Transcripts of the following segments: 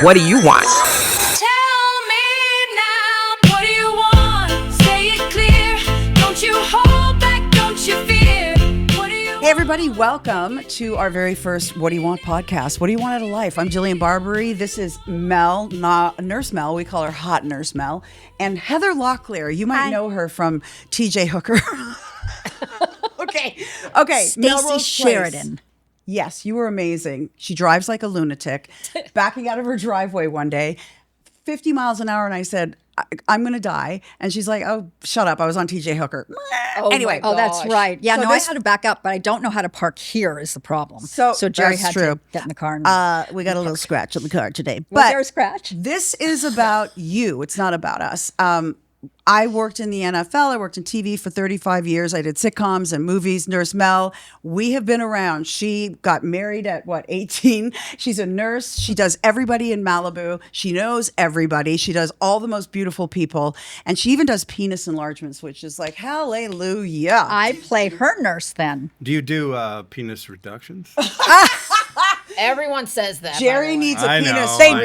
What do you want? Tell me now, what do you want? Say it clear. Don't you hold back, don't you fear. What do you Hey everybody, welcome to our very first What Do You Want podcast. What do you want out of life? I'm Jillian Barberie. This is Mel, not Nurse Mel. We call her Hot Nurse Mel. And Heather Locklear, you might know her from TJ Hooker. Okay. Stacey Sheridan. Yes, you were amazing. She drives like a lunatic, backing out of her driveway one day, 50 miles an hour. And I said, I'm going to die. And she's like, oh, shut up. I was on TJ Hooker. Anyway. Oh, that's right. Yeah, So I this- had to back up, but I don't know how to park here is the problem. So Jerry that's had true. to get in the car. And We got a little scratch on the car today. was there a scratch? This is about you. It's not about us. I worked in the NFL. I worked in TV for 35 years. I did sitcoms and movies. Nurse Mel, we have been around. She got married at 18? She's a nurse. She does everybody in Malibu. She knows everybody. She does all the most beautiful people. And she even does penis enlargements, which is like, hallelujah. I played her nurse then. Do you do penis reductions? Everyone says that. Jerry needs a I penis know, They I know.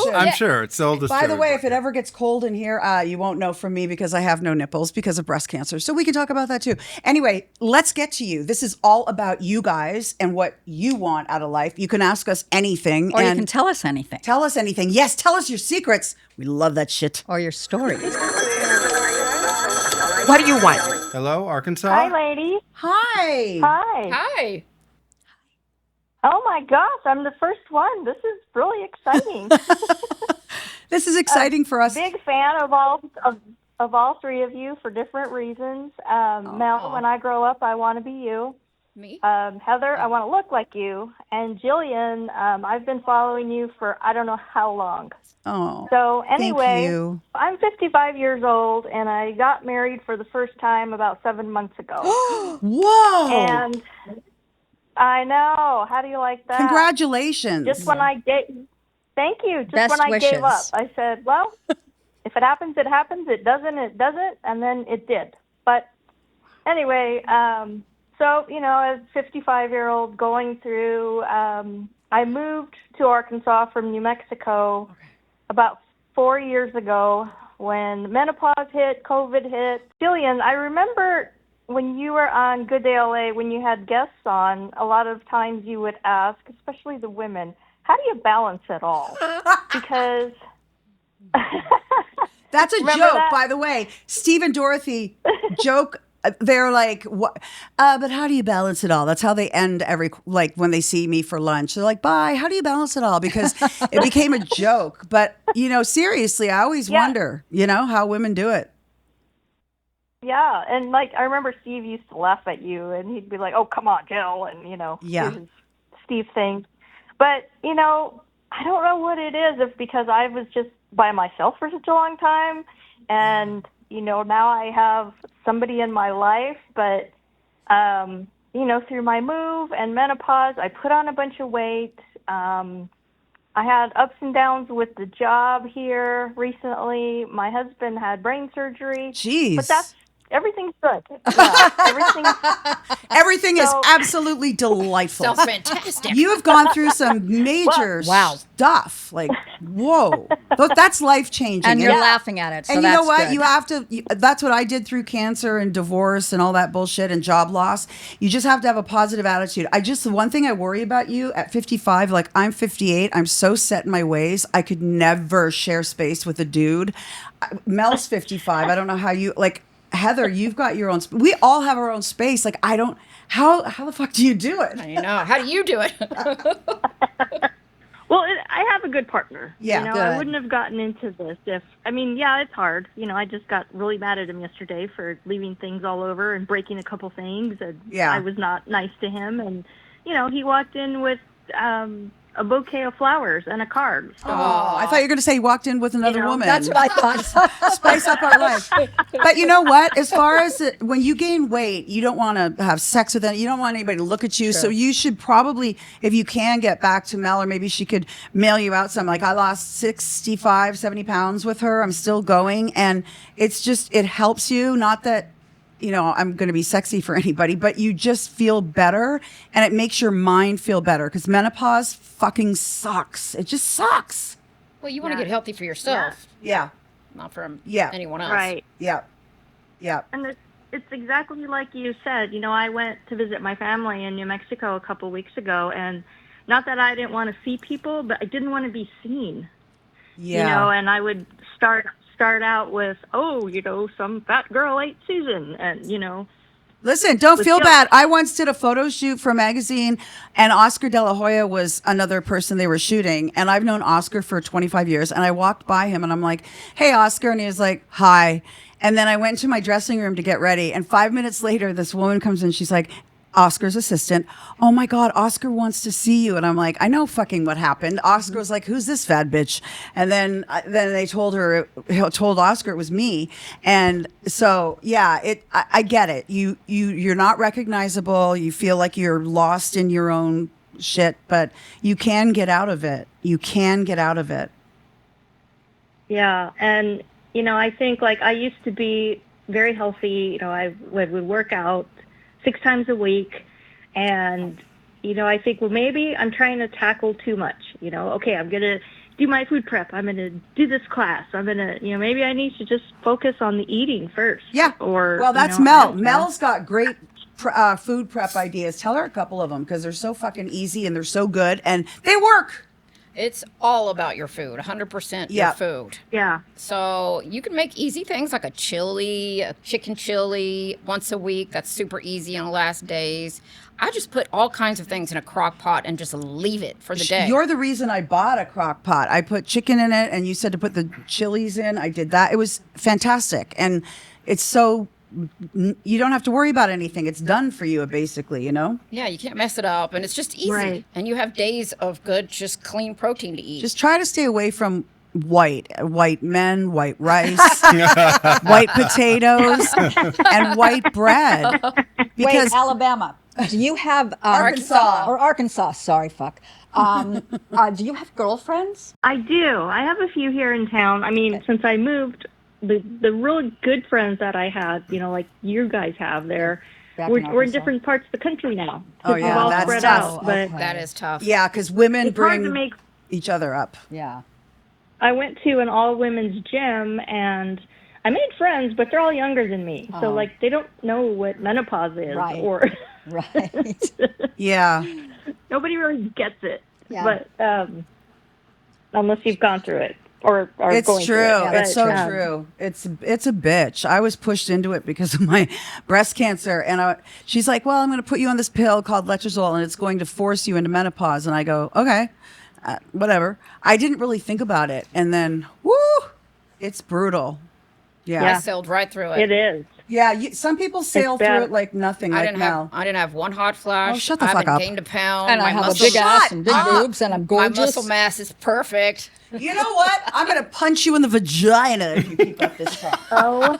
reduction. I'm sure it's sold. By the way, if it ever gets cold in here, you won't know from me because I have no nipples because of breast cancer. So we can talk about that too. Anyway, let's get to you. This is all about you guys and what you want out of life. You can ask us anything. Or you and can tell us anything. tell us anything. Yes, tell us your secrets. We love that shit. Or your stories. What do you want? Hello, Arkansas. Hi, lady. Hi. Hi. Hi. Oh my gosh, I'm the first one. This is really exciting. This is exciting for us. Big fan of all three of you for different reasons. Mel, when I grow up, I want to be you. Me? Heather, I want to look like you. And Jillian, I've been following you for I don't know how long. Oh. So anyway, Thank you. I'm 55 years old, and I got married for the first time about 7 months ago. Whoa. And I know. How do you like that? Congratulations. Just when I thank you. Just Best when I wishes. gave up, I said, well, if it happens, it happens. It doesn't, it doesn't. And then it did. But anyway, so, as a 55-year-old going through, I moved to Arkansas from New Mexico about 4 years ago when menopause hit, COVID hit. Jillian, I remember when you were on Good Day LA, when you had guests on, a lot of times you would ask, especially the women, how do you balance it all? Because That's a Remember joke, that? by the way. Steve and Dorothy joke. They're like, what? But how do you balance it all? That's how they end when they see me for lunch. They're like, bye. How do you balance it all? Because it became a joke. But, seriously, I always wonder, how women do it. yeah, and I remember Steve used to laugh at you, and he'd be like, "Oh, come on, Jill," and Yeah. his Steve thing. But I don't know what it is. If because I was just by myself for such a long time, and now I have somebody in my life, but through my move and menopause, I put on a bunch of weight. I had ups and downs with the job here recently. My husband had brain surgery. Jeez. But everything's good. Yeah, Everything is So- absolutely delightful. Sounds fantastic. You have gone through some major stuff. Like, whoa. That's life-changing. And you're laughing at it. So And you that's know what? good. You have to, that's what I did through cancer and divorce and all that bullshit and job loss. You just have to have a positive attitude. The one thing I worry about you at 55, I'm 58, I'm so set in my ways. I could never share space with a dude. Mel's 55. I don't know how you, Heather, you've got your own, we all have our own space. How the fuck do you do it? I know. How do you do it? Well, I have a good partner. Yeah, I good. wouldn't have gotten into this it's hard. I just got really mad at him yesterday for leaving things all over and breaking a couple things. And Yeah. I was not nice to him. And, he walked in with a bouquet of flowers and a card. So, Oh, I thought you were going to say he walked in with another woman. That's what I thought. Spice up our life. But you know what? As far as when you gain weight, you don't want to have sex with them. You don't want anybody to look at you. So you should probably, if you can, get back to Mel, or maybe she could mail you out some. I lost 65, 70 pounds with her. I'm still going. And it's just, it helps you. Not that, I'm going to be sexy for anybody, but you just feel better and it makes your mind feel better because menopause fucking sucks. It just sucks. Well, you want to get healthy for yourself, Yeah. not for Yeah. anyone else. Right. Yeah. Yeah. And it's exactly like you said. You know, I went to visit my family in New Mexico a couple weeks ago, and not that I didn't want to see people, but I didn't want to be seen. Yeah. You know, and I would start out with, oh, you know, some fat girl ate Susan, and you know. Listen, don't With feel guilt. bad. I once did a photo shoot for a magazine, and Oscar De La Hoya was another person they were shooting. And I've known Oscar for 25 years. And I walked by him, and I'm like, "Hey, Oscar," and he was like, "Hi." And then I went to my dressing room to get ready. And 5 minutes later, this woman comes in. She's like, Oscar's assistant. "Oh my God, Oscar wants to see you." And I'm like, I know fucking what happened. Oscar was like, "Who's this fat bitch?" And then they told Oscar it was me. And so, yeah, I get it. You're not recognizable. You feel like you're lost in your own shit, but you can get out of it. You can get out of it. Yeah, and you know, I think like I used to be very healthy. You know, I would work out 6 times a week, and you know, I think, well, maybe I'm trying to tackle too much. You know, okay, I'm gonna do my food prep. I'm gonna do this class. I'm gonna, you know, maybe I need to just focus on the eating first. Yeah. Or well, that's you know, I Mel. don't know. Mel's got great food prep ideas. Tell her a couple of them because they're so fucking easy and they're so good and they work. It's all about your food, 100% Yeah. your food. Yeah. So you can make easy things like a chicken chili once a week. That's super easy on the last days. I just put all kinds of things in a crock pot and just leave it for the day. You're the reason I bought a crock pot. I put chicken in it and you said to put the chilies in. I did that. It was fantastic. And it's so, you don't have to worry about anything. It's done for you, basically, you know? Yeah, you can't mess it up, and it's just easy. Right. And you have days of good, just clean protein to eat. Just try to stay away from white men, white rice, white potatoes, and white bread. Wait, Alabama. Do you have Arkansas. or Arkansas? Sorry, fuck. Do you have girlfriends? I do. I have a few here in town. I mean, since I moved, the really good friends that I had, you know, like you guys have there, Back we're in in Arkansas. different parts of the country now. Oh, We've yeah, all that's spread tough. out. But Okay. That is tough. Yeah, because women it's hard to bring make. each other up. Yeah. I went to an all-women's gym, and I made friends, but they're all younger than me. So, Oh. like, they don't know what menopause is, Right. or Right. Yeah. nobody really gets it. Yeah. But unless you've gone through it or are It's going true. through it. Yeah, It's But, so true. It's a bitch. I was pushed into it because of my breast cancer, and she's like, "Well, I'm going to put you on this pill called letrozole, and it's going to force you into menopause." And I go, "Okay, whatever." I didn't really think about it, and then, woo, it's brutal. I Yeah, sailed right through It is. yeah. Some people sail bad. through it like nothing, I like didn't Mel. have one hot flash. Oh, shut the I fuck haven't up. gained a pound. And I My have a muscle- big ass and big boobs, and I'm My gorgeous. muscle mass is perfect. You know what? I'm going to punch you in the vagina if you keep up this talk. Oh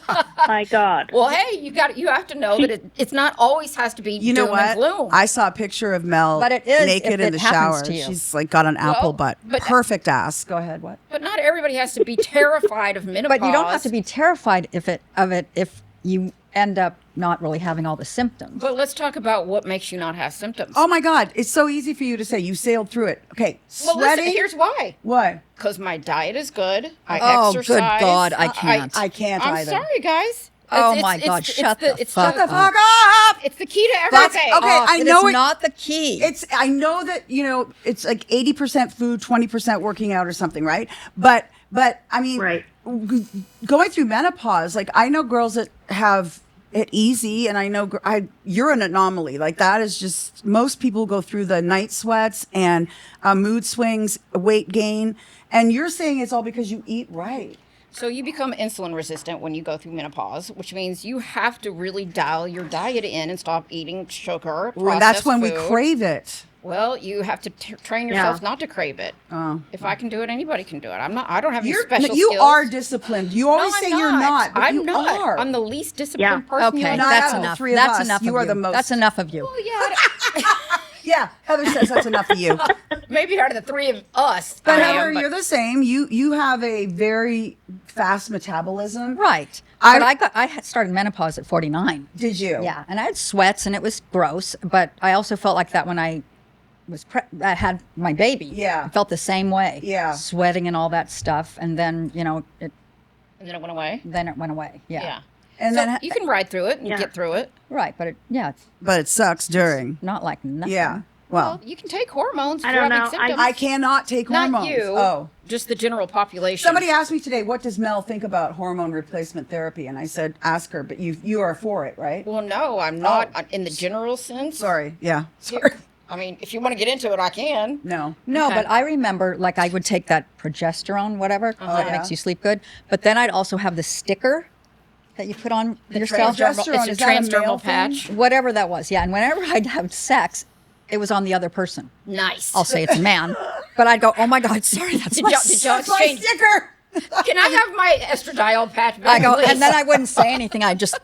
my God. Well, hey, you have to know that it's not always has to be You know doom what? and gloom. I saw a picture of Mel But it is naked if in it the happens shower. to you. She's like got an apple butt. but- Perfect ass. Go ahead. What? But not everybody has to be terrified of menopause. But you don't have to be terrified if you end up not really having all the symptoms. But let's talk about what makes you not have symptoms. Oh my God. It's so easy for you to say. You sailed through it. Okay. well, Sweaty. listen, here's why. Why? Because my diet is good. I Oh, good exercise. God, I can't. I can't I'm either. sorry, guys. Oh my God, shut the fuck Shut the up. fuck up. It's the key to That's everything. okay. I It know is it. not the key. I know that, it's like 80% food, 20% working out or something, right? But I mean, Right. Going through menopause, like I know girls that have it easy, and I know you're an anomaly. Like that is just, most people go through the night sweats and mood swings, weight gain, and you're saying it's all because you eat right. So you become insulin resistant when you go through menopause, which means you have to really dial your diet in and stop eating sugar. Well, that's processed when we food. crave it. Well, you have to train yourself Yeah. not to crave it. Oh. If I can do it, anybody can do it. I don't have any You special skills. are disciplined. You always No, say I'm you're not, but I'm you not. are. I'm the least disciplined Yeah. person. Okay, you Not know. that's out of the enough. three of That's us, enough you of are you. the most. That's enough of you. Well, yeah, Yeah, Heather says that's enough of you. maybe out of the three of us. But I am, Heather, you're the same. You have a very fast metabolism. Right. I- But I had started menopause at 49. Did you? Yeah, and I had sweats and it was gross, but I also felt like that when I that had my baby. Yeah. I felt the same way. Yeah. Sweating and all that stuff, and then And then it went away. it went away. Yeah. Yeah. And So then, you can ride through it and get through it. Right, but it's but it sucks during. not like nothing. Yeah. Well, Well, you can take hormones. If I you're don't having know. symptoms. I cannot take Not hormones. you. Oh. Just the general population. Somebody asked me today, what does Mel think about hormone replacement therapy? And I said, ask her, but you are for it, right? Well, no, I'm not in the general sense. Sorry. Yeah. Sorry. I mean, if you want to get into it, I can. No. No, Okay. but I remember, like, I would take that progesterone, whatever, that yeah. makes you sleep good. But then I'd also have the sticker that you put on yourself. progesterone, It's is a that a male transdermal thing? patch. Whatever that was, yeah. And whenever I'd have sex, it was on the other person. Nice. I'll say it's a man, but I'd go, "Oh my God, sorry, that's Did my." y'all- did y'all That's my exchange- sticker. Can I have my estradiol patch back, I go, please? and then I wouldn't say anything. I'd just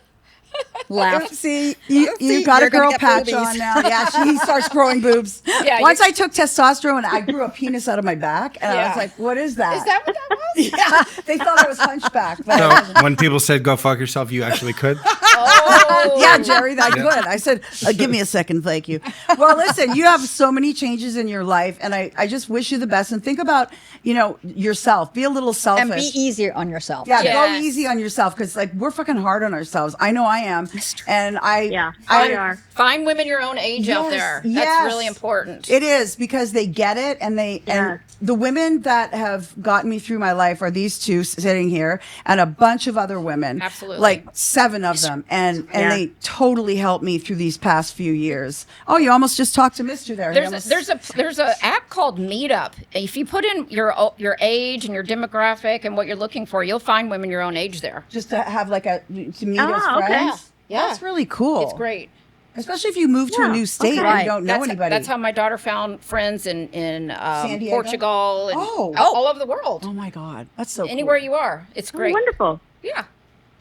laugh. See, you got a you're gonna girl get patch boobies. on now. Yeah, she starts growing boobs. Yeah, Once I took testosterone, I grew a penis out of my back, and I Yeah. was like, "What is that?" Is that what that was? Yeah, they thought I was hunchback. But So when people said go fuck yourself, you actually could. Oh. yeah, Jerry, I could. I said, give me a second, thank you. Well, listen, you have so many changes in your life, and I just wish you the best. And think about, yourself. Be a little selfish. And be easier on yourself. Yeah, Yes. go easy on yourself because we're fucking hard on ourselves. I know I am, and Yeah, I we are. Find women your own age out Yes, there. yes. That's really important. It is because they get it, and and Yes. the women that have gotten me through my life are these two sitting here, and a bunch of other women, Absolutely. like 7 of them, and Yeah. they totally helped me through these past few years. Oh, you almost just talked to Mister there. He almost- There's a app called Meetup. If you put in your age and your demographic and what you're looking for, you'll find women your own age there. just to have to meet Oh, as okay. friends. Yeah. That's really cool. It's great. especially if you move to a Yeah, new state okay. and Right. you don't know That's anybody. That's how my daughter found friends in Diego? Portugal and Oh. all over the world. Oh my God, that's so Anywhere cool. you are, it's Oh, great. wonderful. Yeah,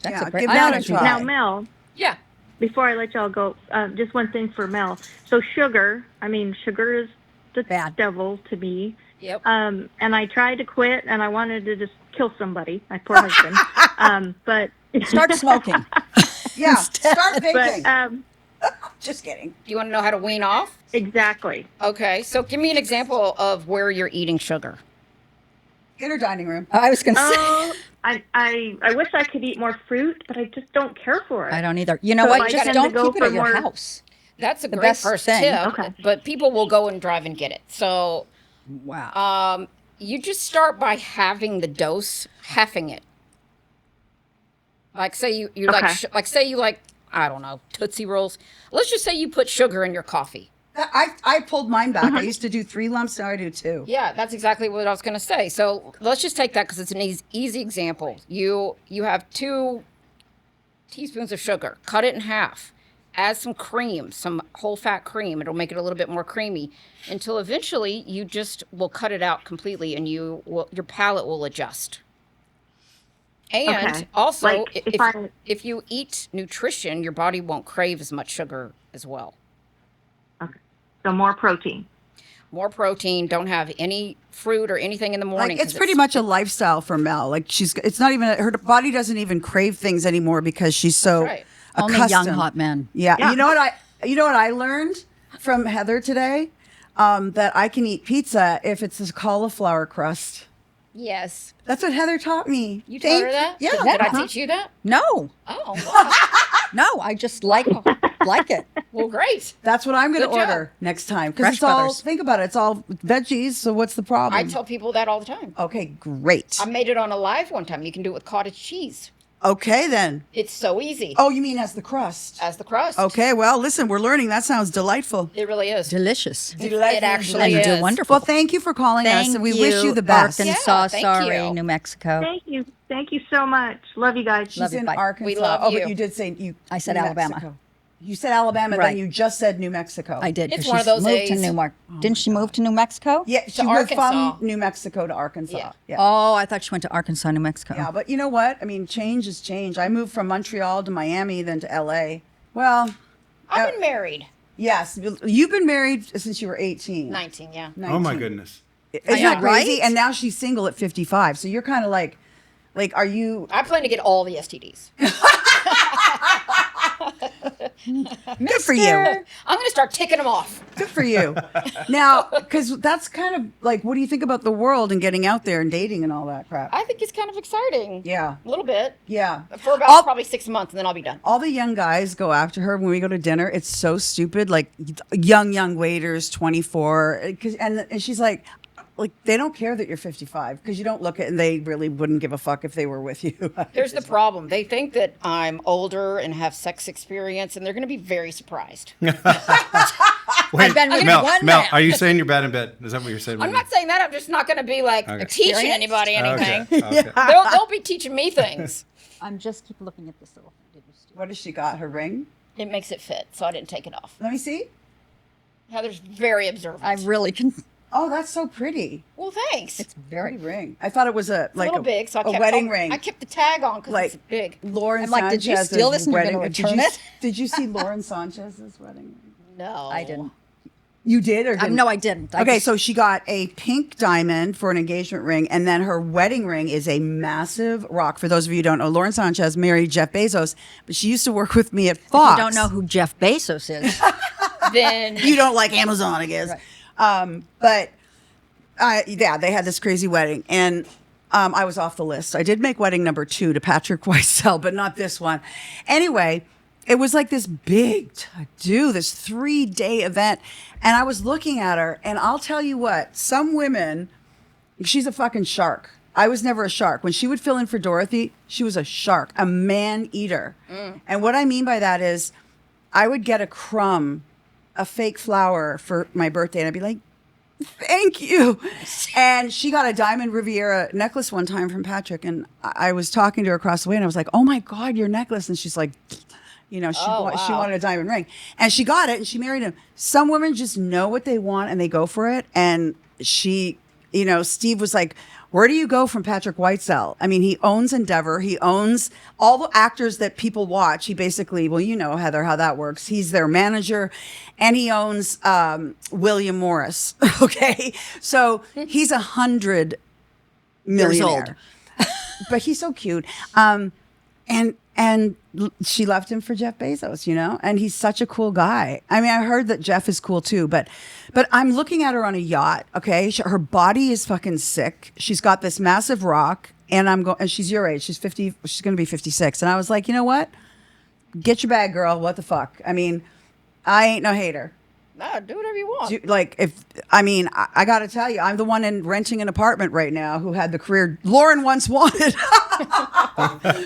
That's Yeah, a great. give I that ought a to do try. Now, Mel, yeah. before I let y'all go, just one thing for Mel. So sugar is the Bad. devil to me. Yep. And I tried to quit, and I wanted to just kill somebody, my poor husband. But Start smoking. Yeah, start vaping. but Just kidding. Do you want to know how to wean off? exactly. Okay, so give me an example of where you're eating sugar. In her dining room. I was going to say. Oh, I wish I could eat more fruit, but I just don't care for it. I don't either. You know So what? I Just tend don't to go keep it at for your more- house. That's a The great best first thing. tip. Okay. But people will go and drive and get it. So Wow. you just start by having the dose, halving it. Like say you Okay. like I don't know, Tootsie Rolls. Let's just say you put sugar in your coffee. I pulled mine back. I used to do 3 lumps, now I do 2. Yeah, that's exactly what I was going to say. So let's just take that because it's an easy example. You have 2 teaspoons of sugar. Cut it in half. Add some cream, some whole fat cream. It'll make it a little bit more creamy until eventually you just will cut it out completely and your palate will adjust. And Okay. also, Like, if you eat nutrition, your body won't crave as much sugar as well. Okay. So more protein. More protein. Don't have any fruit or anything in the morning. Like it's 'cause pretty much a lifestyle for Mel. Like it's not even her body doesn't even crave things anymore because she's so Right. Only accustomed. young hot men. Yeah. Yeah. You know what I learned from Heather today? That I can eat pizza if it's a cauliflower crust. Yes. That's what Heather taught me. You taught her that? Yeah. Did I teach you that? No, Oh, well, no. I just like it. well great. That's what I'm going to Good job. order next time. Because Fresh it's all, Brothers. think about it, it's all veggies. So what's the problem? I tell people that all the time. Okay, great. I made it on a live one time. You can do it with cottage cheese. Okay, then. It's so easy. Oh, you mean as the crust? As the crust. Okay, well, listen, we're learning. That sounds delightful. It really is. Delicious. It actually And is. wonderful. Well, thank you for calling us, Thank and we wish you the best. Arkansas, Yeah, thank sorry, you. New Mexico. Thank you so much. Love you guys. She's Love you, in bye. Arkansas. We love oh, you. but you did say you. I said New Alabama. Mexico. You said Alabama, Right. then you just said New Mexico. I did. It's 'cause one of she's those moved to A's. Newark. Didn't she move to New Mexico? Yeah, she To went Arkansas. from New Mexico to Arkansas. Yeah. Yeah. Oh, I thought she went to Arkansas, New Mexico. Yeah, but you know what? I mean, change is change. I moved from Montreal to Miami, then to LA. Well, I've been married. yes, you've been married since you were 18. 19, yeah. Oh my 19. goodness. Isn't know, that crazy? right? And now she's single at 55. So you're kind of like, are you? I plan to get all the STDs. Good for you. I'm going to start ticking them off. Good for you. Now, because that's kind of like, what do you think about the world and getting out there and dating and all that crap? I think it's kind of exciting. Yeah. A little bit. Yeah. For about probably 6 months, and then I'll be done. All the young guys go after her when we go to dinner. It's so stupid. Like young waiters, 24. And she's like they don't care that you're 55 because you don't look at, and they really wouldn't give a fuck if they were with you. Here's the problem. They think that I'm older and have sex experience, and they're going to be very surprised. Wait, I've been with Mel, one Mel, man. are you saying you're bad in bed? Is that what you're saying? I'm not saying that. I'm just not going to be like teaching anybody anything. Okay. They'll be teaching me things. I'm just keep looking at this little thing. Did you see? What has she got? Her ring? It makes it fit, so I didn't take it off. Let me see. Heather's very observant. I really can. Oh, that's so pretty. Well, thanks. It's very. Pretty ring. I thought it was a Little big, so I kept wedding ring. I kept the tag on because Like it's big. Lauren I'm like, did you Sanchez's steal this and you're wedding. gonna Did return you- it? Did you see Lauren Sanchez's wedding ring? No, I didn't. You did or didn't? No, I didn't. Okay, so she got a pink diamond for an engagement ring, and then her wedding ring is a massive rock. For those of you who don't know, Lauren Sanchez married Jeff Bezos, but she used to work with me at Fox. You don't know who Jeff Bezos is. then You don't like Amazon, I guess. But yeah, they had this crazy wedding, and I was off the list. I did make wedding number 2 to Patrick Weissel, but not this one. Anyway, it was like this big to-do, this 3-day event. And I was looking at her, and I'll tell you what, some women, she's a fucking shark. I was never a shark. When she would fill in for Dorothy, she was a shark, a man eater. And what I mean by that is I would get a crumb, a fake flower for my birthday, and I'd be like, thank you. And she got a diamond Riviera necklace one time from Patrick, and I was talking to her across the way, and I was like, oh my God, your necklace. And she's like, she wanted a diamond ring, and she got it, and she married him. Some women just know what they want and they go for it. And she, Steve was like, where do you go from Patrick Weissel? I mean, he owns Endeavor. He owns all the actors that people watch. He basically, well, you know, Heather, how that works. He's their manager, and he owns William Morris. Okay. So he's 100 millionaire. But he's so cute. And she left him for Jeff Bezos, and he's such a cool guy. I mean, I heard that Jeff is cool too, but I'm looking at her on a yacht. Okay. Her body is fucking sick. She's got this massive rock, and and she's your age. She's 50. She's going to be 56. And I was like, you know what? Get your bag, girl. What the fuck? I mean, I ain't no hater. No, do whatever you want. I got to tell you, I'm the one renting an apartment right now who had the career Lauren once wanted.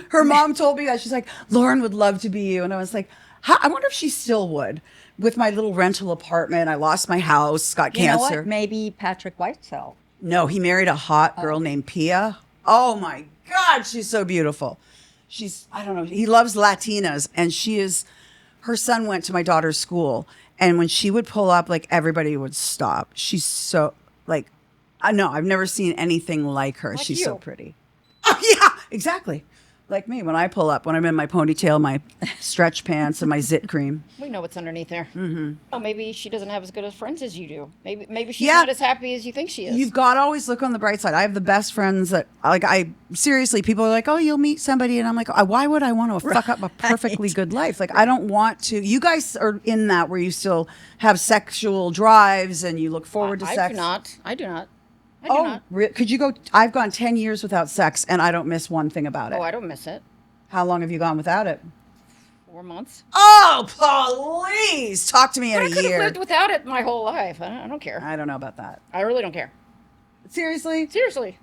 Her mom told me that. She's like, Lauren would love to be you. And I was like, I wonder if she still would. With my little rental apartment, I lost my house, got You know cancer. what? Maybe Patrick Weissel. No, he married a hot girl named Pia. Oh my God, she's so beautiful. I don't know, he loves Latinas, and her son went to my daughter's school. And when she would pull up, like, everybody would stop. She's so, like, I know, I've never seen anything like her. Like She's so you. pretty. Oh, yeah, exactly. Like me, when I pull up, when I'm in my ponytail, my stretch pants, and my zit cream. We know what's underneath there. Mm-hmm. Oh, maybe she doesn't have as good of friends as you do. Maybe she's Yeah. not as happy as you think she is. You've got to always look on the bright side. I have the best friends that, seriously, people are like, oh, you'll meet somebody. And I'm like, why would I want to fuck up a perfectly good life? Like, I don't want to. You guys are in that where you still have sexual drives and you look forward to sex. I do not. I do not. Could you go? I've gone 10 years without sex, and I don't miss one thing about it. Oh, I don't miss it. How long have you gone without it? 4 months. Oh, please. Talk to me in I a could have year. lived without it my whole life. I don't care. I don't know about that. I really don't care. Seriously? Seriously.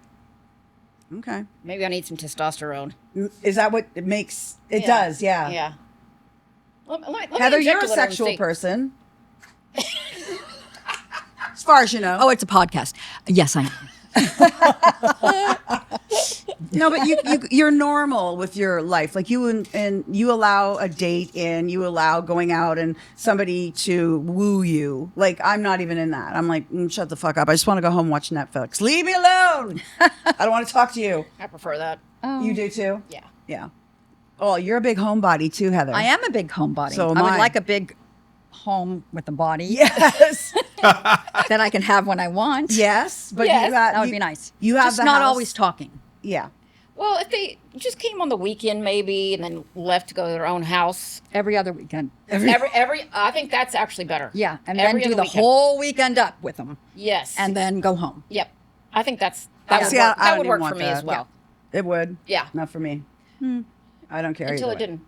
Okay. Maybe I need some testosterone. Is that what it makes? It Yeah. does, yeah. Yeah. Let me Heather, inject you're a little and sexual see. person. As far as you know. Oh, it's a podcast. Yes, I am. No, but you're normal with your life. Like and you allow a date in, you allow going out and somebody to woo you. Like, I'm not even in that. I'm like, shut the fuck up. I just want to go home and watch Netflix. Leave me alone. I don't want to talk to you. I prefer that. You do too? Yeah. Yeah. Oh, you're a big homebody too, Heather. I am a big homebody. So am I would I. like a big home with a body Yes. that I can have when I want. Yes. But Yes, you got, That would be nice. You have Just the not house. always talking. Yeah. Well, if they just came on the weekend maybe and then left to go to their own house, Every other weekend. every I think that's actually better. Yeah, and Every then do other the weekend. whole weekend up with them, Yes. and then go home. Yep. I think that would See, work, I that don't would even work want for me as that. well. It would. Yeah. Not for me. I don't care. Until either it way. didn't.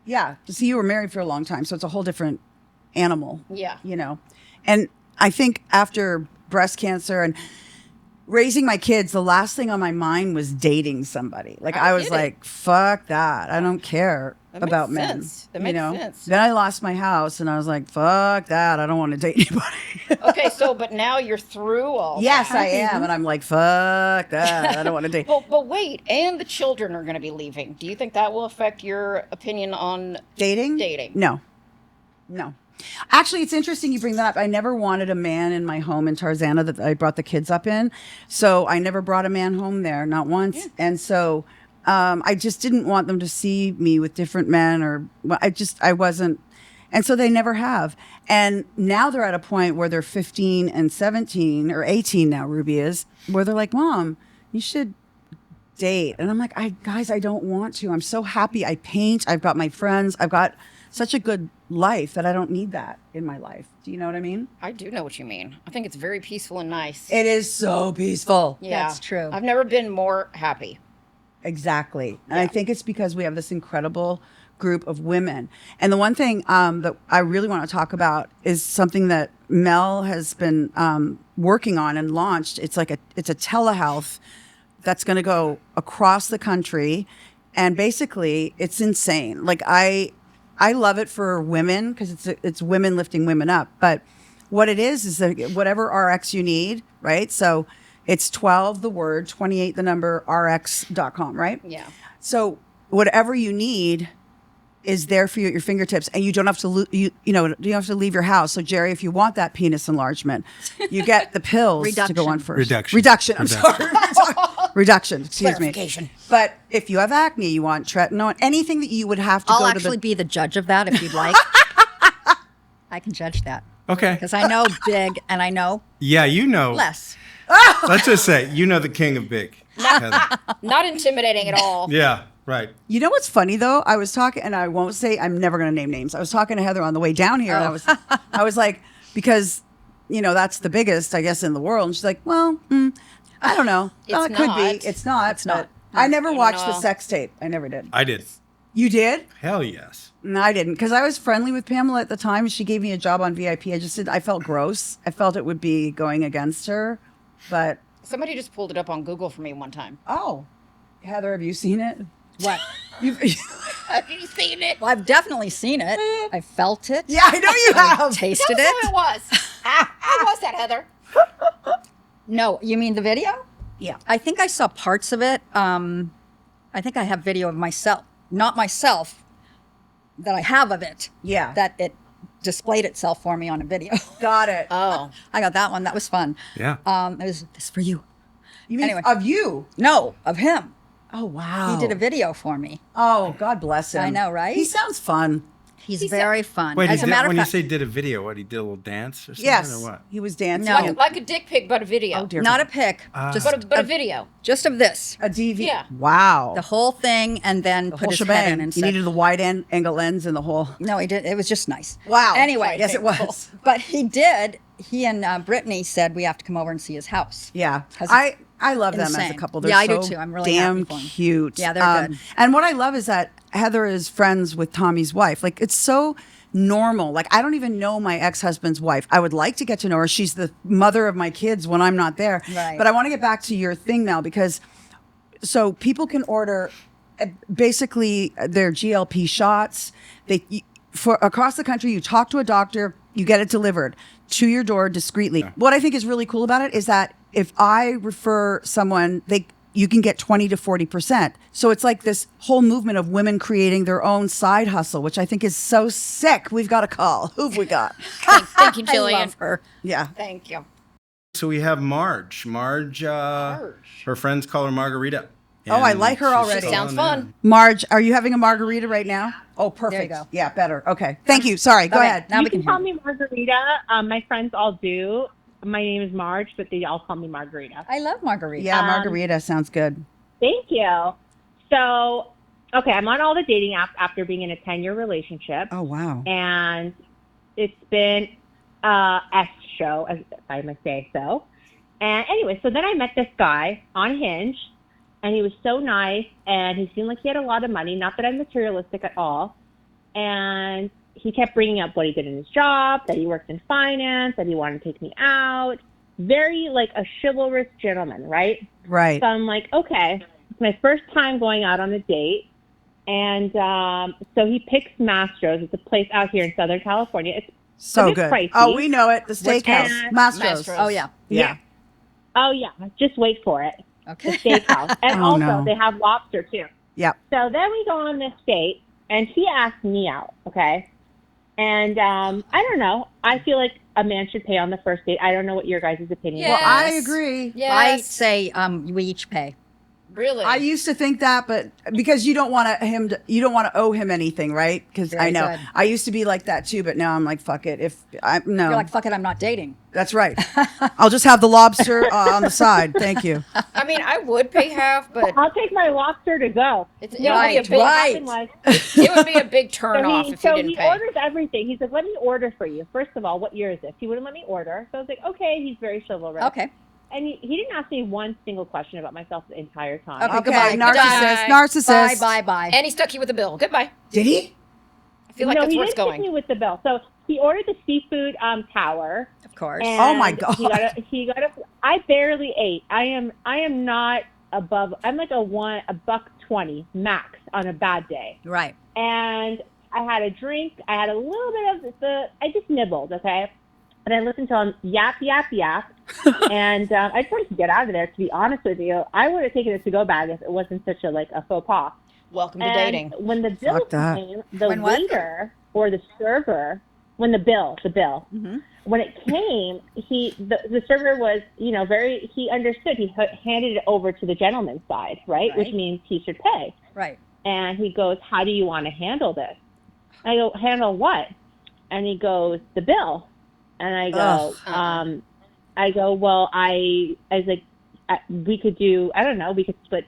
Yeah. See, you were married for a long time, so it's a whole different animal. Yeah. You know, and I think after breast cancer and raising my kids, the last thing on my mind was dating somebody. Like I was get it. like, fuck that. I don't care That about makes men. sense. That you makes know? sense. Then I lost my house and I was like, fuck that. I don't want to date anybody. Okay, so but now you're through all Yes, that. I am. And I'm like, fuck that. I don't want to date. But wait, and the children are going to be leaving. Do you think that will affect your opinion on Dating? dating? No. No. Actually, it's interesting you bring that up. I never wanted a man in my home in Tarzana that I brought the kids up in. So I never brought a man home there, not once. And so I just didn't want them to see me with different men or I wasn't. And so they never have. And now they're at a point where they're 15 and 17 or 18 now, Ruby is, where they're like, Mom, you should date. And I'm like, guys, I don't want to. I'm so happy. I paint. I've got my friends. I've got such a good life that I don't need that in my life. Do you know what I mean? I do know what you mean. I think it's very peaceful and nice. It is so peaceful. Yeah, That's true. I've never been more happy. Exactly. And I think it's because we have this incredible group of women. And the one thing that I really want to talk about is something that Mel has been working on and launched. It's a telehealth that's going to go across the country. And basically it's insane. Like I love it for women because it's women lifting women up. But what it is that whatever RX you need, right? So it's 12, the word, 28, the number, rx.com, right? Yeah. So whatever you need is there for you at your fingertips, and you don't have to you don't have to leave your house. So Jerry, if you want that penis enlargement, you get the pills to go on first. Reduction. I'm sorry. Reduction. Excuse me. Clarification. But if you have acne, you want tretinoin, anything that you would have to I'll go to actually the. be the judge of that if you'd like. I can judge that Okay. because I know big and I know Yeah, you know. less. Let's just say, you know the king of big. Heather. Not intimidating at all. Yeah, right. You know what's funny though? I was talking, and I won't say. I'm never going to name names. I was talking to Heather on the way down here, and I was like, because that's the biggest, I guess, in the world. And she's like, well, I don't know. Well, it It's could not. be. It's not. It's not. but I never watched the know. sex tape. I never did. I did. You did? Hell yes. No, I didn't, because I was friendly with Pamela at the time. She gave me a job on VIP. I felt gross. I felt it would be going against her, but Somebody just pulled it up on Google for me one time. oh, Heather, have you seen it? What? You've, Have you seen it? Well, I've definitely seen it. I felt it. yeah, I know you have. Tasted Tell us it. who it was. How was that, Heather? No, you mean the video? Yeah. I think I saw parts of it. I think I have video of myself, not myself, that I have of it. Yeah. That it displayed itself for me on a video. Got it. Oh. I got that one. That was fun. Yeah. It was this for you. You mean anyway. of you? No, of him. Oh, wow. He did a video for me. Oh, God bless him. I know, right? He sounds fun. He's very fun. Wait, As a matter of when fact, you say did a video, what, he did a little dance or something Yes. or what? He was dancing. No. Like a dick pic, but a video. Oh, dear. not a pic, just But a video. just of this, A DV. Yeah. Wow. the whole thing, and then The put whole his shebang. head in and You said, needed the wide angle lens and the whole. "No, he did. It was just nice." Wow. Anyway, Yes, it was. But he did. He and Brittany said we have to come over and see his house. Yeah. 'Cause I love them as a insane. couple. They're Yeah, I do so too. I'm really damn happy for 'em. cute. Yeah, they're good. And what I love is that Heather is friends with Tommy's wife. Like, it's so normal. Like, I don't even know my ex-husband's wife. I would like to get to know her. She's the mother of my kids when I'm not there. Right. But I want to get back to your thing now, because so people can order basically their GLP shots. For across the country, you talk to a doctor, you get it delivered to your door discreetly. What I think is really cool about it is that if I refer someone, you can get 20 to 40%. So it's like this whole movement of women creating their own side hustle, which I think is so sick. We've got a call. Who've we got? Thank you, I Jillian. love her. Yeah. Thank you. So we have Marge. Marge. Her friends call her Margarita. Oh, I And like her she's already. calling Sounds fun. in. Marge, are you having a margarita right now? Oh, perfect. go. Yeah, better. Okay. Thank you. Sorry. Go Okay, ahead. Now You we can can call me Margarita. My friends all do. My name is Marge, but they all call me Margarita. I love Margarita. Yeah, margarita sounds good. Thank you. So, okay, I'm on all the dating apps after being in a 10-year relationship. Oh, wow. And it's been a S show, if I must say so. And anyway, so then I met this guy on Hinge, and he was so nice, and he seemed like he had a lot of money. Not that I'm materialistic at all. And he kept bringing up what he did in his job, that he worked in finance, that he wanted to take me out. Very like a chivalrous gentleman, right? Right. So I'm like, okay, it's my first time going out on a date. And so he picks Mastro's. It's a place out here in Southern California. It's So a bit good. pricey. Oh, we know it. The steakhouse. And- Mastro's. Oh yeah. Yeah. Oh, yeah. Just wait for it. Okay. The steakhouse. And Oh, also, no. they have lobster, too. Yep. So then we go on this date, and he asked me out, okay? And I don't know. I feel like a man should pay on the first date. I don't know what your guys' opinion is. Well, I Yes. agree. I Yes. say we each pay. Really? I used to think that, but because you don't want you don't want to owe him anything, right? Because I Very know good. I used to be like that too, but now I'm like, fuck it. No, You're like, fuck it, I'm not dating. that's right. I'll just have the lobster on the side. Thank you. I mean, I would pay half, but I'll take my lobster to go. it would Right, be a big, right. it would be a big turn So off he, if you so didn't he pay. orders everything. He's like, let me order for you. First of all, what year is this? He wouldn't let me order. So I was like, okay, he's very chivalrous. Okay. And he didn't ask me one single question about myself the entire time. Okay, Okay, goodbye. narcissist, Goodbye. narcissist. Bye. And he stuck you with the bill. Goodbye. Did he? I feel like no, that's he where it's didn't hit going. me with the bill. So he ordered the seafood tower. Of course. And Oh, my God. He got a. I barely ate. I am not above. I'm like a $1.20 max on a bad day. Right. And I had a drink. I had a little bit of I just nibbled, okay? And I listened to him yap. And I just wanted to get out of there, to be honest with you. I would have taken a to-go bag if it wasn't such a faux pas. Welcome to And dating. when the bill Fuck that. came, the When what? waiter or the server, when the bill, Mm-hmm. when it came, the server was, he understood. He handed it over to the gentleman's side, right? Which Right. means he should pay. Right. And he goes, how do you want to handle this? I go, handle what? And he goes, the bill. And I go, well, I was like, we could do, I don't know, we could split,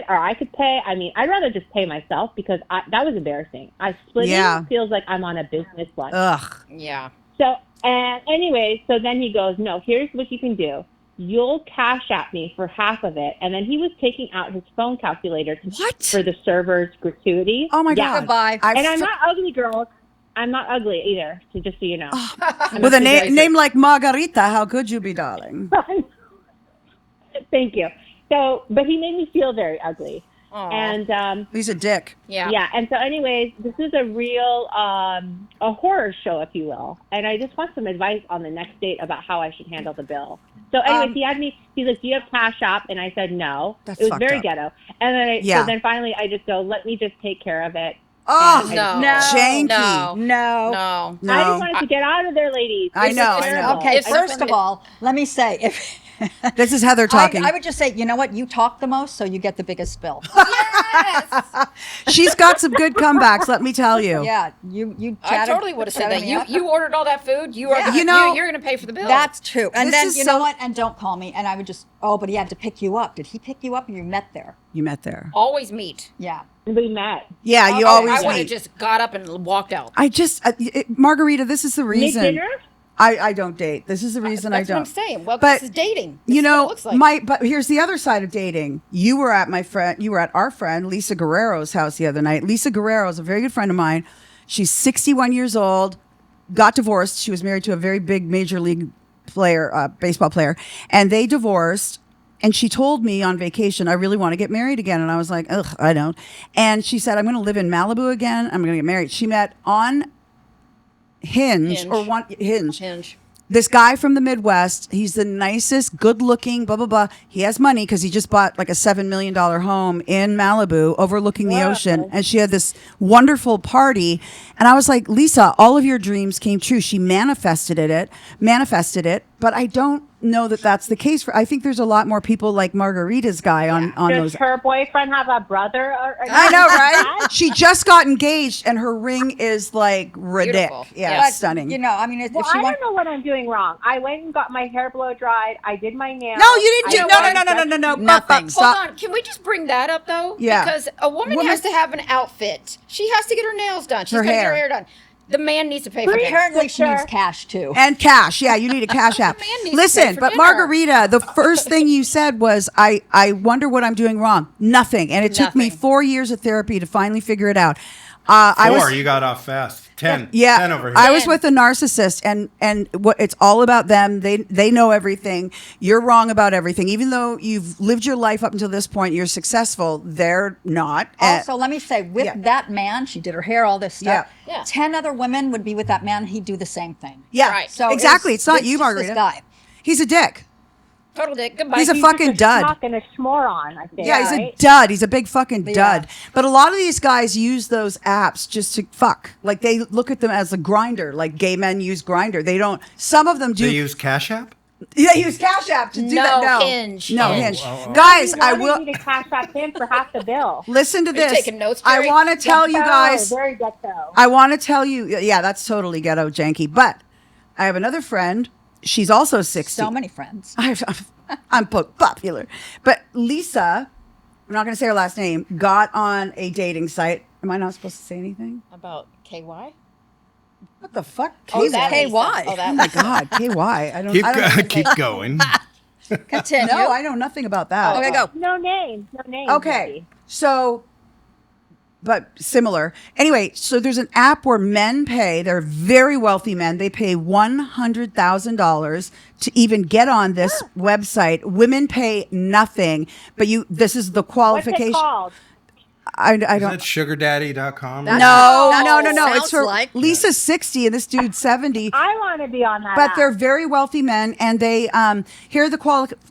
or I could pay. I mean, I'd rather just pay myself because that was embarrassing. Splitting feels like I'm on a business lunch. Ugh. Yeah. So, and anyway, so then he goes, no, here's what you can do. You'll cash at me for half of it. And then he was taking out his phone calculator for the server's gratuity. Oh my Yeah. God. Goodbye. And I'm not ugly, girls. I'm not ugly either, so just so you know. With a name like Margarita, how could you be, darling? Thank you. So, but he made me feel very ugly. Aw. And He's a dick. Yeah. yeah, and so anyways, this is a real a horror show, if you will. And I just want some advice on the next date about how I should handle the bill. So anyways, he's like, do you have Cash App? And I said no. That's it was fucked very up. ghetto. And then Yeah. so then finally I just go, let me just take care of it. Oh, And No. janky. No. No. No. No. I just wanted to get out of there, ladies. I This know, is I know. terrible. Okay, It's first different. of all, let me say, if This is Heather talking. I would just say, you know what? You talk the most, so you get the biggest bill. She's got some good comebacks, let me tell you. Yeah, you. I chatted- totally would have said chatted that. me You up. you ordered all that food. You are Yeah. You know- you're going to pay for the bill. That's true. And This then is you so- know what? And don't call me. And I would just, but he had to pick you up. Did he pick you up, or you met there? You met there. always meet. Yeah. We met. Yeah, you Oh, always I would have meet. just got up and walked out. I just, Margarita, this is the Make reason. dinner? I don't date. This is the reason I That's don't. what I'm saying. Well, But, this is dating. This You is what know, it looks like. but here's the other side of dating. You were at our friend Lisa Guerrero's house the other night. Lisa Guerrero is a very good friend of mine. She's 61 years old, got divorced. She was married to a very big major league player, baseball player, and they divorced. And she told me on vacation, I really want to get married again. And I was like, ugh, I don't. And she said, I'm going to live in Malibu again. I'm going to get married. She met on Hinge. Hinge. This guy from the Midwest, he's the nicest, good looking, blah, blah, blah. He has money because he just bought like a $7 million home in Malibu overlooking the ocean. And she had this wonderful party. And I was like, Lisa, all of your dreams came true. She manifested it, but I don't know that that's the case. I think there's a lot more people like Margarita's guy on Does those. her boyfriend have a brother? I know, right? She just got engaged, and her ring is like ridiculous. Beautiful. Yeah, But, it's stunning. You know, I mean, if Well, she I wants. don't know what I'm doing wrong. I went and got my hair blow dried. I did my nails. No, you didn't. No. Nothing. Stop. Hold on. Can we just bring that up though? Yeah. Because a woman has to have an outfit. She has to get her nails done. She's Her got to get hair. her hair done. The man needs to pay for dinner. Apparently, she Sister. needs cash too. And cash. Yeah, you need a cash app. man needs to pay Listen, for but dinner. Margarita, the first thing you said was, I wonder what I'm doing wrong. Nothing. And it took me Nothing. 4 years of therapy to finally figure it out. You got off fast. 10. Yeah, 10 over here. I was with a narcissist, and what it's all about them. They know everything. You're wrong about everything. Even though you've lived your life up until this point, you're successful. They're not. Also, let me say, with Yeah. that man, she did her hair, all this stuff. Yeah. Yeah. 10 other women would be with that man. He'd do the same thing. Yeah, Right. So exactly. It's not you, just Margarita. This guy. He's a dick. Total dick. Goodbye. He's a fucking dud. Schmuck and a schmoron, I think. Yeah, he's right? a dud. He's a big fucking Yeah. dud. But a lot of these guys use those apps just to fuck. Like they look at them as a grinder. Like gay men use grinder. They don't. Some of them do. They use Cash App? They use Cash App to do No, that. No, Hinge. No, Oh, Hinge. oh. Guys, You I wanted will me to cash out him for half the bill. listen to you this. taking notes, I Jerry? want to tell you guys. Very ghetto. I want to tell you. Yeah, that's totally ghetto, janky. But I have another friend. She's also 60. So many friends. I'm popular. But Lisa, I'm not going to say her last name, got on a dating site. Am I not supposed to say anything? About KY? What the fuck? Oh, that KY. Lisa. Oh, Oh that my God, KY. I don't. Keep, I don't keep going. Continue. no, I know nothing about that. Okay, go. No names. No names. Okay, baby. so, but similar. Anyway, so there's an app where men pay. They're very wealthy men. They pay $100,000 to even get on this website. Women pay nothing. But this is the What's qualification. it called? I Is don't. that sugardaddy.com? That's- No, That's no, what no, it no. sounds It's for like. Lisa's 60 and this dude's 70. I want to be on that. But app. they're very wealthy men, and they here are the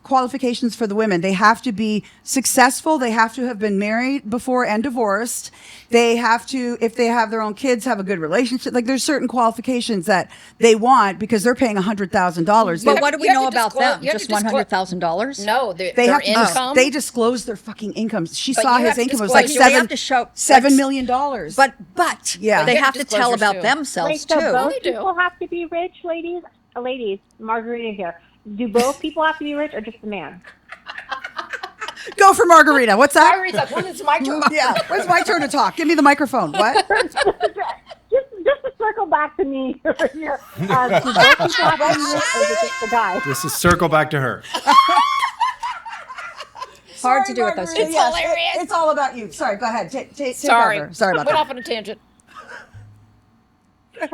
qualifications for the women. They have to be successful. They have to have been married before and divorced. They have to, if they have their own kids, have a good relationship. Like there's certain qualifications that they want because they're paying $100,000. But what do we You have know to about disclose- them? you have Just to disclose- $100,000? No, They their have to. income. They disclose their fucking incomes. She But saw you his have to income was disclose like your- They have to show $7 like, million. But Yeah. they They have have to tell disclosures about too. themselves Wait, so too. both They do. people have to be rich, ladies? Ladies, Margarita here. Do both people have to be rich or just the man? Go for Margarita. What's that? Margarita's like, when it's my turn. Yeah. When's my turn to talk? Give me the microphone. What? just to circle back to me here. Do both people have to be rich or is it just the guy? This is circle back to her. Hard to do with those Margarita, two. yes, hilarious. It's all about you. Sorry. Go ahead. Take Sorry. over. Sorry about Went that. off on a tangent.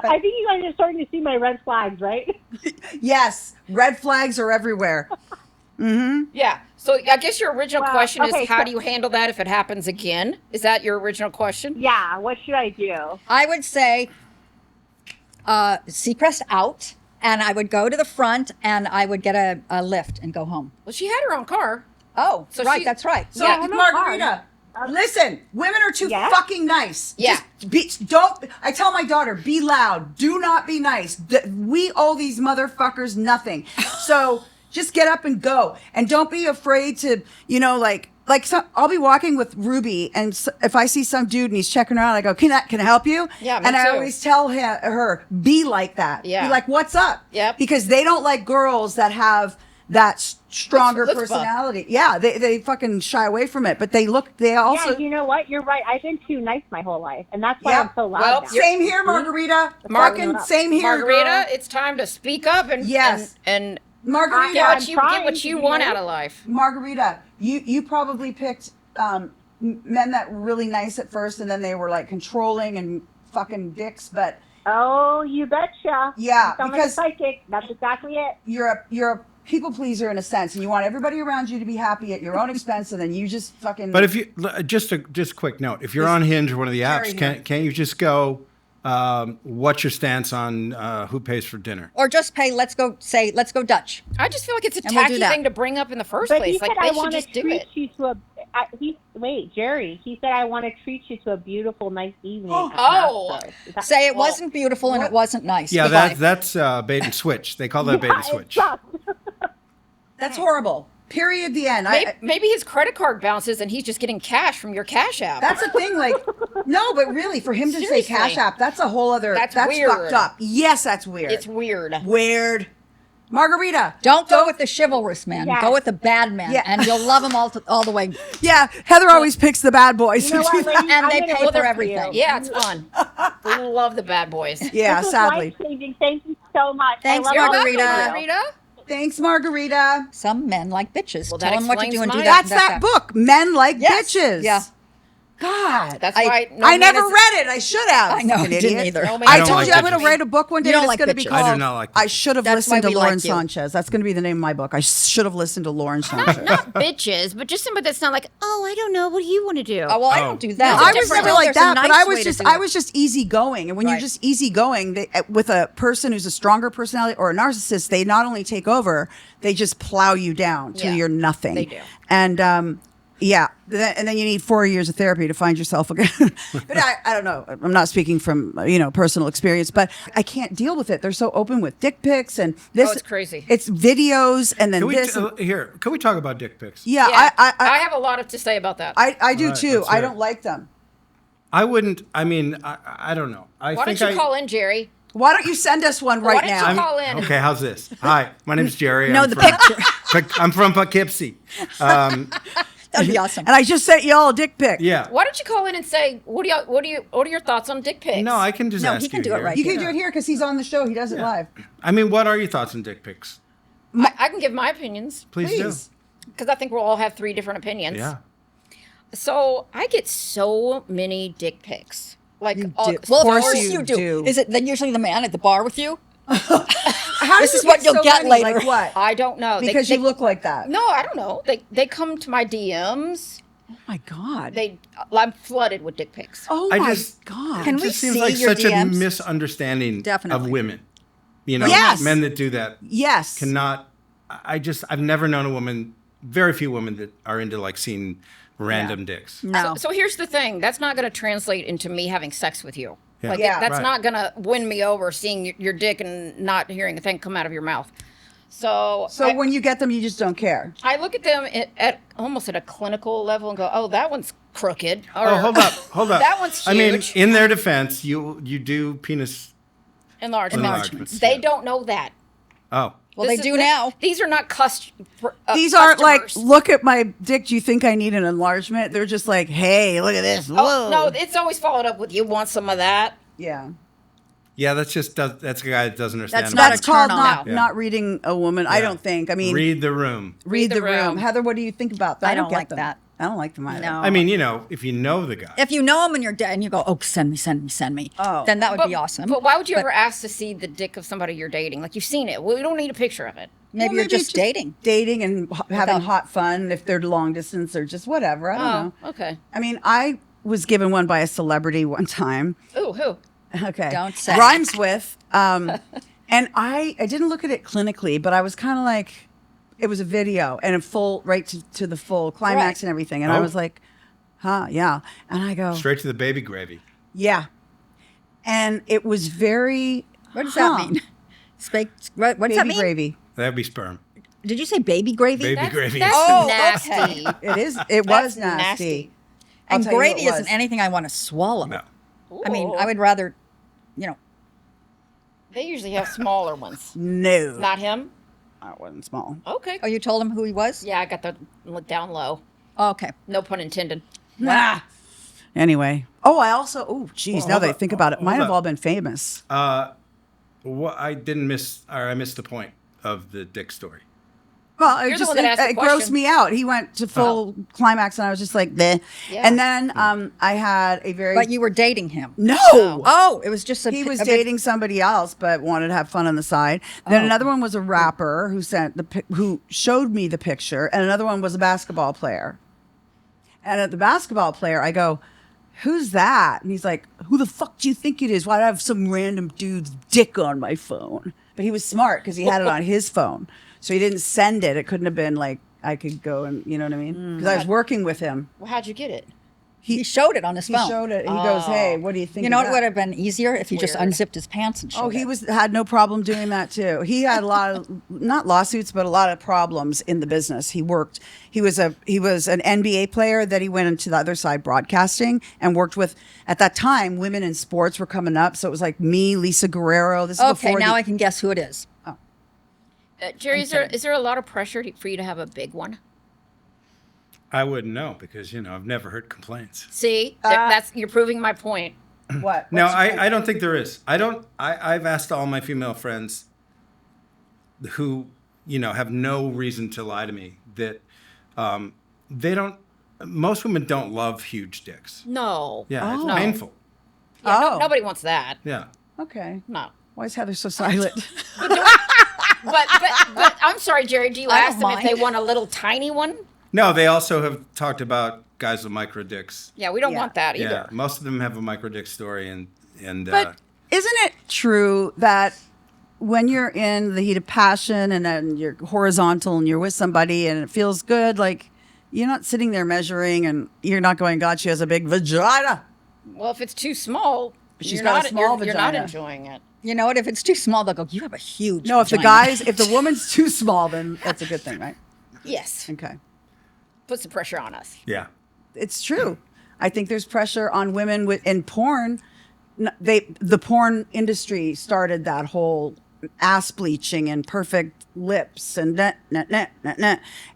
I think you guys are starting to see my red flags, right? Yes. Red flags are everywhere. Yeah. So I guess your original Well, question okay, is how so- do you handle that if it happens again? Is that your original question? Yeah, what should I do? I would say Seacrest out, and I would go to the front, and I would get a lift and go home. Well, she had her own car. Oh, So right, she- that's right. So, Yeah. Margarita, listen, women are too Yeah? fucking nice. Yeah. I tell my daughter, be loud. Do not be nice. We owe these motherfuckers nothing. So just get up and go. And don't be afraid to, I'll be walking with Ruby, and if I see some dude and he's checking her out, I go, can I help you? Yeah, me and I too. always tell her, be like that. Yeah. Be like, what's up? Yep. Because they don't like girls that have that stronger Let's personality. Yeah, they fucking shy away from it, but they also. Yeah, you know what? You're right. I've been too nice my whole life, and that's why Yeah. I'm so loud Well, now. Same here, Margarita. Fucking same here, Margarita, girl. it's time to speak up and Yes. and Margarita. get I'm what you trying to be want nice. out of life. Margarita, you probably picked men that were really nice at first, and then they were like controlling and fucking dicks. But Oh, you betcha. Yeah, You sound because- like a psychic. That's exactly it. you're a people pleaser in a sense, and you want everybody around you to be happy at your own expense, and then you just fucking. But if you just a quick note, if you're on Hinge or one of the Very apps, can't you just go? What's your stance on who pays for dinner? Or just pay. Let's go Dutch. I just feel like it's a And we'll do tacky that. thing to bring up in the first But place. he Like said, they I should want to just do treat it. you to Jerry. He said, "I want to treat you to a beautiful, nice evening." Oh. Say it wasn't beautiful and it wasn't nice. Yeah, Goodbye. that's bait and switch. They call that bait and switch. That's horrible. Period. The end. Maybe his credit card bounces and he's just getting cash from your Cash App. That's the thing. Like, no, but really, for him to say Seriously. Cash App, that's a whole other. That's That's weird. fucked up. Yes, that's weird. It's weird. Weird. Margarita. Don't go with the chivalrous man. Yeah. Go with the bad man, Yeah. and you'll love them all the way. Yeah, Heather always picks the bad boys. You know what, ladies? And I'm they gonna pay look for for everything. you. Yeah, it's fun. We love the bad boys. Yeah, This was sadly. life-changing. Thank you so much. Thanks, I love all Margarita. of you. Margarita? Thanks, Margarita. Some men like bitches. Well, Tell that them what to explains do and do mine. that. That's that book. Men like Yes. bitches. Yeah. God. That's why I never read it. I should have. I know, Fucking didn't idiot. either. No, I I don't told like you I'm going bitches. to write a book one day. You don't It's like going to be bitches. called. I do not like I bitches. should have That's listened why to we like Lauren you. Sanchez. That's going to be the name of my book. I should have listened to Lauren Sanchez. Not bitches, but just somebody that's not like, oh, I don't know. What do you want to do? Oh, well, I don't do that. I There's was a never difference. like There's a that, but nice I way was to just do I it. was just easygoing. And when you're Right. just easygoing, with a person who's a stronger personality or a narcissist, they not only take over, they just plow you down till Yeah, you're nothing. they do. And yeah, and then you need 4 years of therapy to find yourself again. But I don't know. I'm not speaking from personal experience, but I can't deal with it. They're so open with dick pics and this. Oh, it's crazy. It's videos and then Can we this. can we talk about dick pics? Yeah, Yeah, I have a lot to say about that. I do All right, too. let's I hear don't it. like them. I wouldn't. I mean, I don't know. Why don't you call in, Jerry? Why don't you send us one right Why don't now? you call in? Okay, how's this? Hi, my name's Jerry. No, I'm the from, I'm from Poughkeepsie. That'd be awesome. And I just sent y'all a dick pic. Yeah. Why don't you call in and say, what are your thoughts on dick pics? No, I can just No, ask he can you do it here. right You can do it here because he's on the show. He does it live. I mean, what are your thoughts on dick pics? I can give my opinions Please, Please. because I think we'll all have 3 different do. opinions. Yeah. So I get so many dick pics. Like, all, do. Well, of course course you you do. do. Is it then usually the man at the bar with you? How This do you is what get you'll so get many? later. Like what? I don't know. Because you look like that. No, I don't know. They come to my DMs. Oh my God. I'm flooded with dick pics. Oh I my just- God. Can It we just seems see like your such a DMs? misunderstanding Definitely. of women. Yes. Men that do that Yes. cannot. I've never known a woman. Very few women that are into like seeing random dicks. No. So here's the thing. That's not going to translate into me having sex with you. Yeah. Like Yeah. that's Right. not going to win me over seeing your dick and not hearing a thing come out of your mouth. So when you get them, you just don't care. I look at them at almost at a clinical level and go, "Oh, that one's crooked." Or, Oh, hold up. That one's I mean, huge. in their defense, you do penis. Enlargements. Enlargements, yeah. They don't know that. Oh, Well, they This do is- now. These are not These aren't like, customers. look at my dick. Do you think I need an enlargement? They're just like, hey, look at this. Whoa. Oh, no, it's always followed up with, "You want some of that?" Yeah. yeah. That's a guy that doesn't understand. That's about not That's a called turn on. not reading a woman. I Yeah. don't think. I mean, Read the room. read the room. room. Heather, what do you think about that? I don't get like them. that. I don't like them either. No. I mean, if you know the guy. If you know him and you're dead and you go, oh, send me, Oh. then that would be awesome. But why would you ever ask to see the dick of somebody you're dating? Like, you've seen it. We don't need a picture of it. Maybe Well, you're just dating. Dating and having Without- hot fun if they're long distance or just whatever. I don't know. Oh, okay. I mean, I was given one by a celebrity one time. Ooh, who? Okay. Don't say. Rhymes with. And I didn't look at it clinically, but I was kind of like, it was a video and a full, right to the full climax Right. and everything. And I Oh. was like, yeah. And I go, Straight to the baby gravy. yeah. And it was very. What does that mean? What does that Baby mean? gravy. That'd be sperm. Did you say baby gravy? Baby gravy. That's Oh, nasty. It is. It was That's nasty. nasty. I'll And tell you gravy what it isn't was. anything I want to swallow. No. I mean, Ooh. I would rather, They usually have smaller ones. No. Not him? That wasn't small. Okay. oh, you told him who he was? Yeah, I got the down low. Oh, okay. No pun intended. Ah. Anyway. Oh, I also. Oh, geez. Well, now hold that I up, think about it, hold might have up. all been famous. What I didn't miss, or I missed the point of the dick story. Well, You're it the just one that asked the it grossed question. me out. He went to full climax, and I was just like, "Bleh." Yeah. And then I had a very But you were dating him. no. Oh, it was just He was a bit- dating somebody else, but wanted to have fun on the side. Then another one was a rapper who showed me the picture, and another one was a basketball player. And at the basketball player, I go, "Who's that?" And he's like, "Who the fuck do you think it is? Why do I have some random dude's dick on my phone?" But he was smart because he had it on his phone, so he didn't send it. It couldn't have been like I could go and, you know what I mean? Because I was working with him. Well, how'd you get it? He showed it on his He phone. showed it. And he goes, "Hey, what do you think?" You know of what that? would have been easier if he just Weird. unzipped his pants and showed Oh, he it. had no problem doing that too. He had a lot of not lawsuits, but a lot of problems in the business. He was an NBA player that he went into the other side broadcasting and worked with. At that time, women in sports were coming up, so it was like me, Lisa Guerrero. This is Okay, before now I can guess who it is. Jerry, is there a lot of pressure for you to have a big one? I wouldn't know because I've never heard complaints. See, that's you're proving my point. what? No, What's- I don't think there is. I've asked all my female friends who, have no reason to lie to me that they don't, most women don't love huge dicks. No. Yeah, it's No. painful. Yeah, Oh. nobody wants that. Yeah. Okay. No. Why is Heather so silent? But I'm sorry, Jerry. Do you I ask don't them if they mind. want a little tiny one? No, they also have talked about guys with micro dicks. Yeah, we don't Yeah. want that Yeah, either. most of them have a micro dick story, and But isn't it true that when you're in the heat of passion and then you're horizontal and you're with somebody and it feels good, like you're not sitting there measuring and you're not going, God, she has a big vagina. Well, if it's too small, She's you're got a not, small you're not vagina. enjoying it. You know what? If it's too small, they'll go, you have a huge No, if vagina." if the woman's too small, then that's a good thing, right? Yes. Okay. Puts the pressure on us. yeah. It's true. I think there's pressure on women in porn. The porn industry started that whole ass bleaching and perfect lips and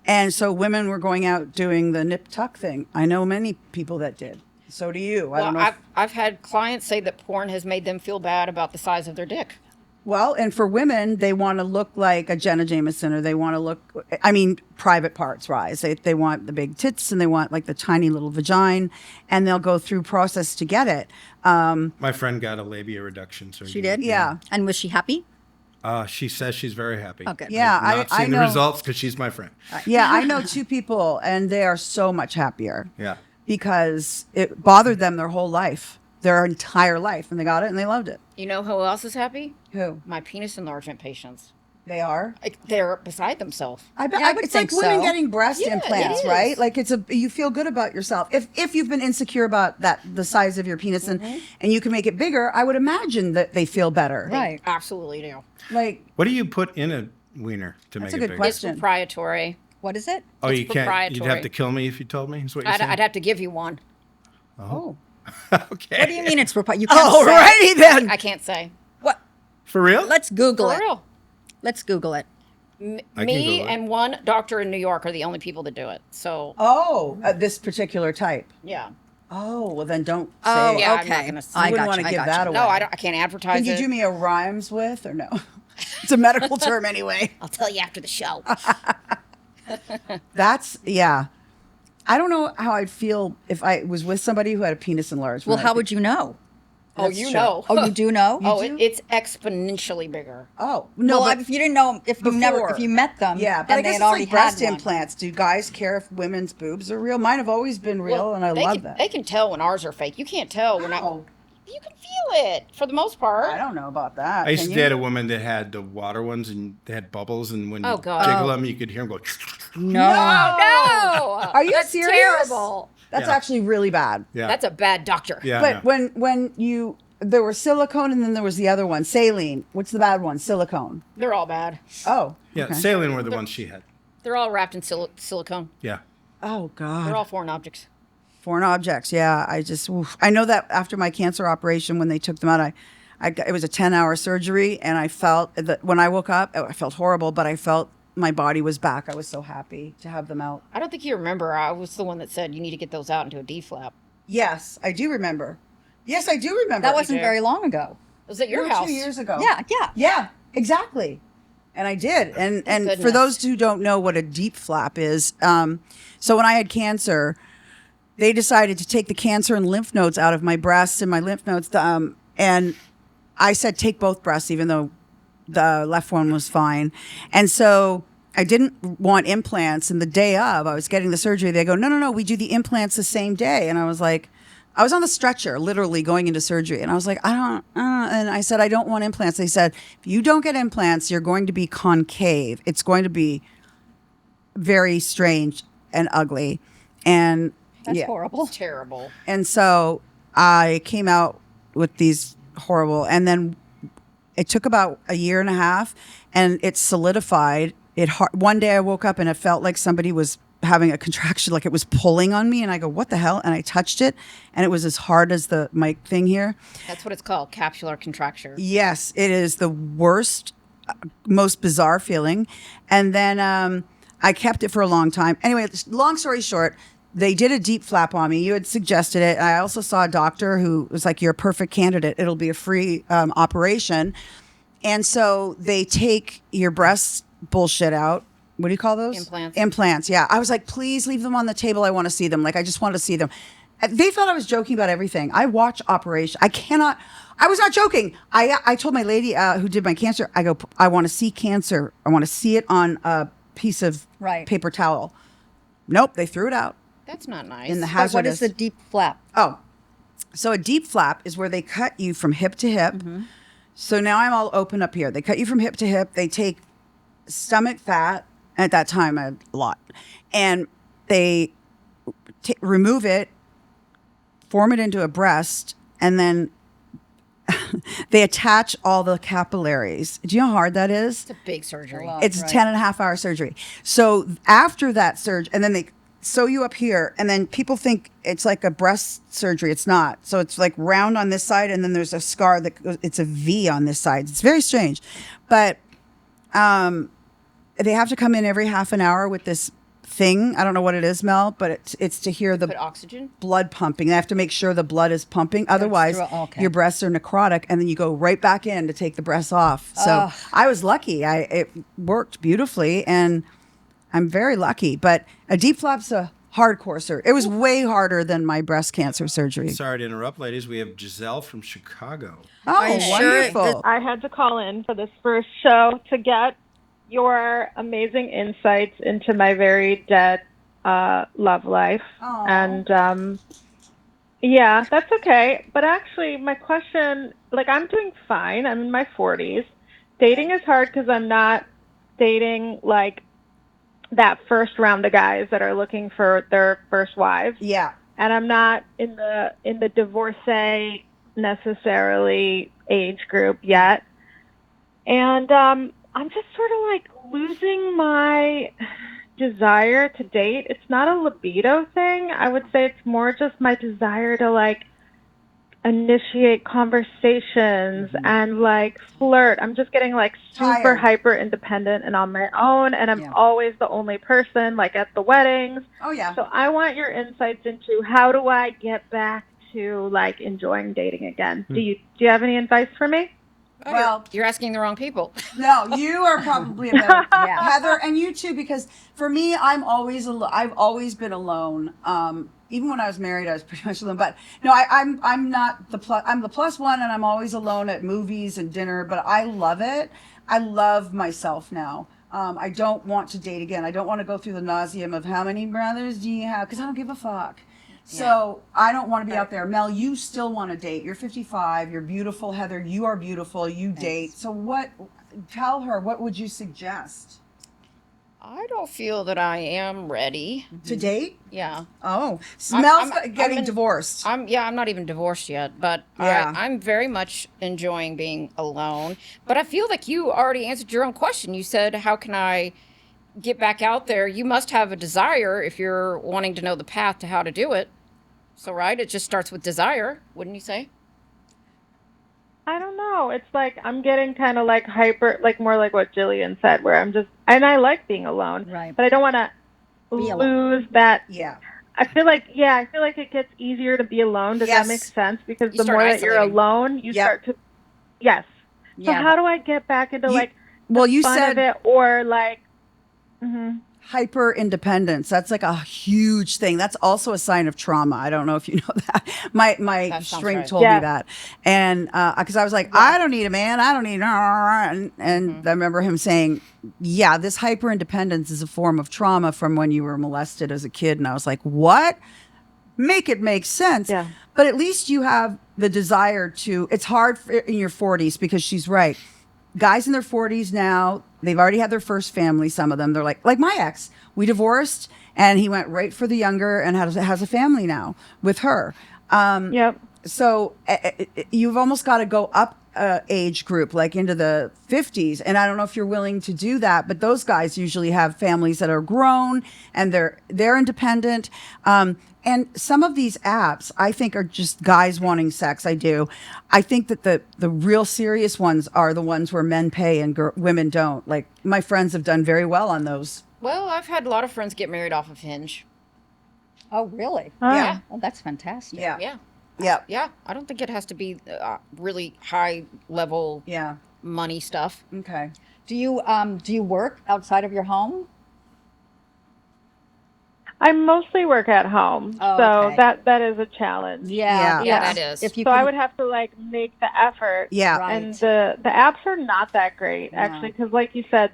and so women were going out doing the nip tuck thing. I know many people that did. So do you. I don't Well, know. I've had clients say that porn has made them feel bad about the size of their dick. Well, and for women, they want to look like a Jenna Jameson, or they want to look, private parts rise. They want the big tits and they want like the tiny little vagina, and they'll go through process to get it. My friend got a labia reduction surgery. She did? Yeah. And was she happy? She says she's very happy. Okay. Yeah, I've not I seen know. the results because she's my friend. Yeah, I know two people, and they are so much happier Yeah. because it bothered them their whole life, their entire life, and they got it and they loved it. You know who else is happy? Who? My penis enlargement patients. They are. Like, they're beside themselves. I bet Yeah, I would it's like think women so. getting breast Yeah, it implants, is. right? Like you feel good about yourself. If you've been insecure about the size of your penis and you can make it bigger, I would imagine that they feel better. Right. Absolutely do. Like What do you put in a wiener to That's make a it good bigger? question. It's proprietary. What is it? Oh, It's you can't. You'd proprietary. have to kill me if you told me. Is what you're I'd saying? have to give you one. oh. Okay. What do you mean it's you can't say. Alrighty then. I can't say. What? For real? Let's Google For it. real. Let's Google it. I can Me Google it. and one doctor in New York are the only people that do it. So, This particular type. yeah. Oh, well then don't say. Oh, it. Yeah, I'm not okay. gonna say. I I wouldn't got want you. to I give got that you. away. No, I can't advertise Can you it. do me a rhymes with or no? It's a medical term anyway. I'll tell you after the show. That's yeah. I don't know how I'd feel if I was with somebody who had a penis enlarged. Well, how would you know? Oh, That's you true. know. Oh, you do know? Oh, it's exponentially bigger. Oh no, well, but if you didn't know, if you met them, yeah, but I and they guess had it's already like breast had one. implants. Do guys care if women's boobs are real? Mine have always been real, Well, and I they love can, that. They can tell when ours are fake. You can't tell when How? you can feel it for the most part. I don't know about that. I used Can to you? date a woman that had the water ones and they had bubbles, and when Oh, you God. jiggle them, you could hear them go. No. No, Are you That's serious? terrible. That's Yeah. actually really bad. Yeah. That's a bad doctor. yeah. But yeah. when you there was silicone and then there was the other one, saline. What's the bad one? Silicone. They're all bad. Oh. Yeah, okay. saline were the ones she had. They're all wrapped in silicone. Yeah. Oh They're God. all foreign objects. Foreign objects. Yeah. I know that after my cancer operation, when they took them out, it was a 10-hour surgery, and I felt that when I woke up, I felt horrible, but I felt my body was back. I was so happy to have them out. I don't think you remember. I was the one that said you need to get those out into a D flap. Yes, I do remember. Yes, I do remember. That wasn't did. very long ago. It was at your No, house. 2 years ago. Yeah. Yeah, exactly. And I did. And for goodness. those who don't know what a deep flap is, so when I had cancer, they decided to take the cancer and lymph nodes out of my breasts and my lymph nodes. And I said, take both breasts, even though the left one was fine. And so I didn't want implants. And the day of, I was getting the surgery. They go, no, we do the implants the same day. And I was like, I was on the stretcher, literally going into surgery. And I was like, I don't, and I said, I don't want implants. They said, if you don't get implants, you're going to be concave. It's going to be very strange and ugly. And That's horrible. It's terrible. And so I came out with these horrible, and then it took about a year and a half, and it solidified. One day I woke up and it felt like somebody was having a contraction, like it was pulling on me, and I go, "What the hell?" And I touched it, and it was as hard as the mic thing here. That's what it's called, capsular contracture. Yes, it is the worst, most bizarre feeling. And then I kept it for a long time. Anyway, long story short, they did a deep flap on me. You had suggested it. I also saw a doctor who was like, "You're a perfect candidate. It'll be a free operation." And so they take your breast bullshit out. What do you call those? Implants. Implants, yeah. I was like, please leave them on the table. I want to see them. Like, I just want to see them. They thought I was joking about everything. I watch Operation. I was not joking. I told my lady who did my cancer, I go, I want to see cancer. I want to see it on a piece of paper towel. Nope, they threw it out. That's not nice. In the But hazardous. what is the deep flap? Oh, so a deep flap is where they cut you from hip to hip. Mm-hmm. So now I'm all open up here. They cut you from hip to hip. They take stomach fat. At that time, I had a lot. And they remove it, form it into a breast, and then they attach all the capillaries. Do you know how hard that is? It's a big surgery. It's a 10.5-hour surgery. So after that surgery, and then they sew you up here, and then people think it's like a breast surgery. It's not. So it's like round on this side, and then there's a scar that goes, it's a V on this side. It's very strange. But they have to come in every half an hour with this thing. I don't know what it is, Mel, but it's to hear the Put oxygen? blood pumping. They have to make sure the blood is pumping. Otherwise, your breasts are necrotic, and then you go right back in to take the breasts off. So I was lucky. It worked beautifully, and I'm very lucky. But a deep flap's a hardcore surgery. It was way harder than my breast cancer surgery. Sorry to interrupt, ladies. We have Giselle from Chicago. Oh, wonderful. I had to call in for this first show to get your amazing insights into my very dead love life. Aww. And yeah, that's okay. But actually, my question, like, I'm doing fine. I'm in my 40s. Dating is hard because I'm not dating like that first round of guys that are looking for their first wives. Yeah. And I'm not in the divorcee necessarily age group yet. And I'm just sort of like losing my desire to date. It's not a libido thing. I would say it's more just my desire to like initiate conversations and like flirt. I'm just getting like super hyper independent and on my own, and I'm always the only person like at the weddings. Oh yeah. So I want your insights into how do I get back to like enjoying dating again. Do you have any advice for me? Oh, Well, you're asking the wrong people. No, you are probably a better Heather, and you too, because for me, I've always been alone. Even when I was married, I was pretty much alone. But no, I'm not the plus. I'm the plus one, and I'm always alone at movies and dinner. But I love it. I love myself now. I don't want to date again. I don't want to go through the nauseum of how many brothers do you have, because I don't give a fuck. So I don't want to be out there. Mel, you still want to date. You're 55. You're beautiful. Heather, you are beautiful. You date. So tell her, what would you suggest? I don't feel that I am ready. To date? Yeah. Oh, Mel's getting divorced. I'm not even divorced yet, but I'm very much enjoying being alone. But I feel like you already answered your own question. You said, how can I get back out there? You must have a desire if you're wanting to know the path to how to do it. So, right, it just starts with desire, wouldn't you say? I don't know. It's like I'm getting kind of like hyper, like more like what Jillian said, where I'm just, and I like being alone, Right. But I don't want to lose that. Yeah. I feel like it gets easier to be alone. Does that make sense? Because the more that you're alone, you start to, So how do I get back into like the fun of it, or like, hyper independence? That's like a huge thing. That's also a sign of trauma. I don't know if you know that. My shrink told me that, and because I was like, I don't need a man. I don't need, and I remember him saying, yeah, this hyper independence is a form of trauma from when you were molested as a kid. And I was like, what? Make it make sense. Yeah. But at least you have the desire to. It's hard in your 40s, because she's right. guys in their 40s now, they've already had their first family. Some of them, they're like my ex. We divorced, and he went right for the younger and has a family now with her. Yep. So you've almost got to go up age group, like into the 50s. And I don't know if you're willing to do that, but those guys usually have families that are grown and they're independent. And some of these apps, I think, are just guys wanting sex. I do. I think that the real serious ones are the ones where men pay and women don't. Like, my friends have done very well on those. Well, I've had a lot of friends get married off of Hinge. Oh, really? Yeah. Well, that's fantastic. Yeah. Yeah. Yeah. Yeah. I don't think it has to be really high level Yeah. money stuff. Okay. Do you work outside of your home? I mostly work at home, Oh, so okay. that is a challenge. Yeah. Yeah, that is. If you So I can- would have to like make the effort. Yeah. Right. And the apps are not that great, actually, because like you said,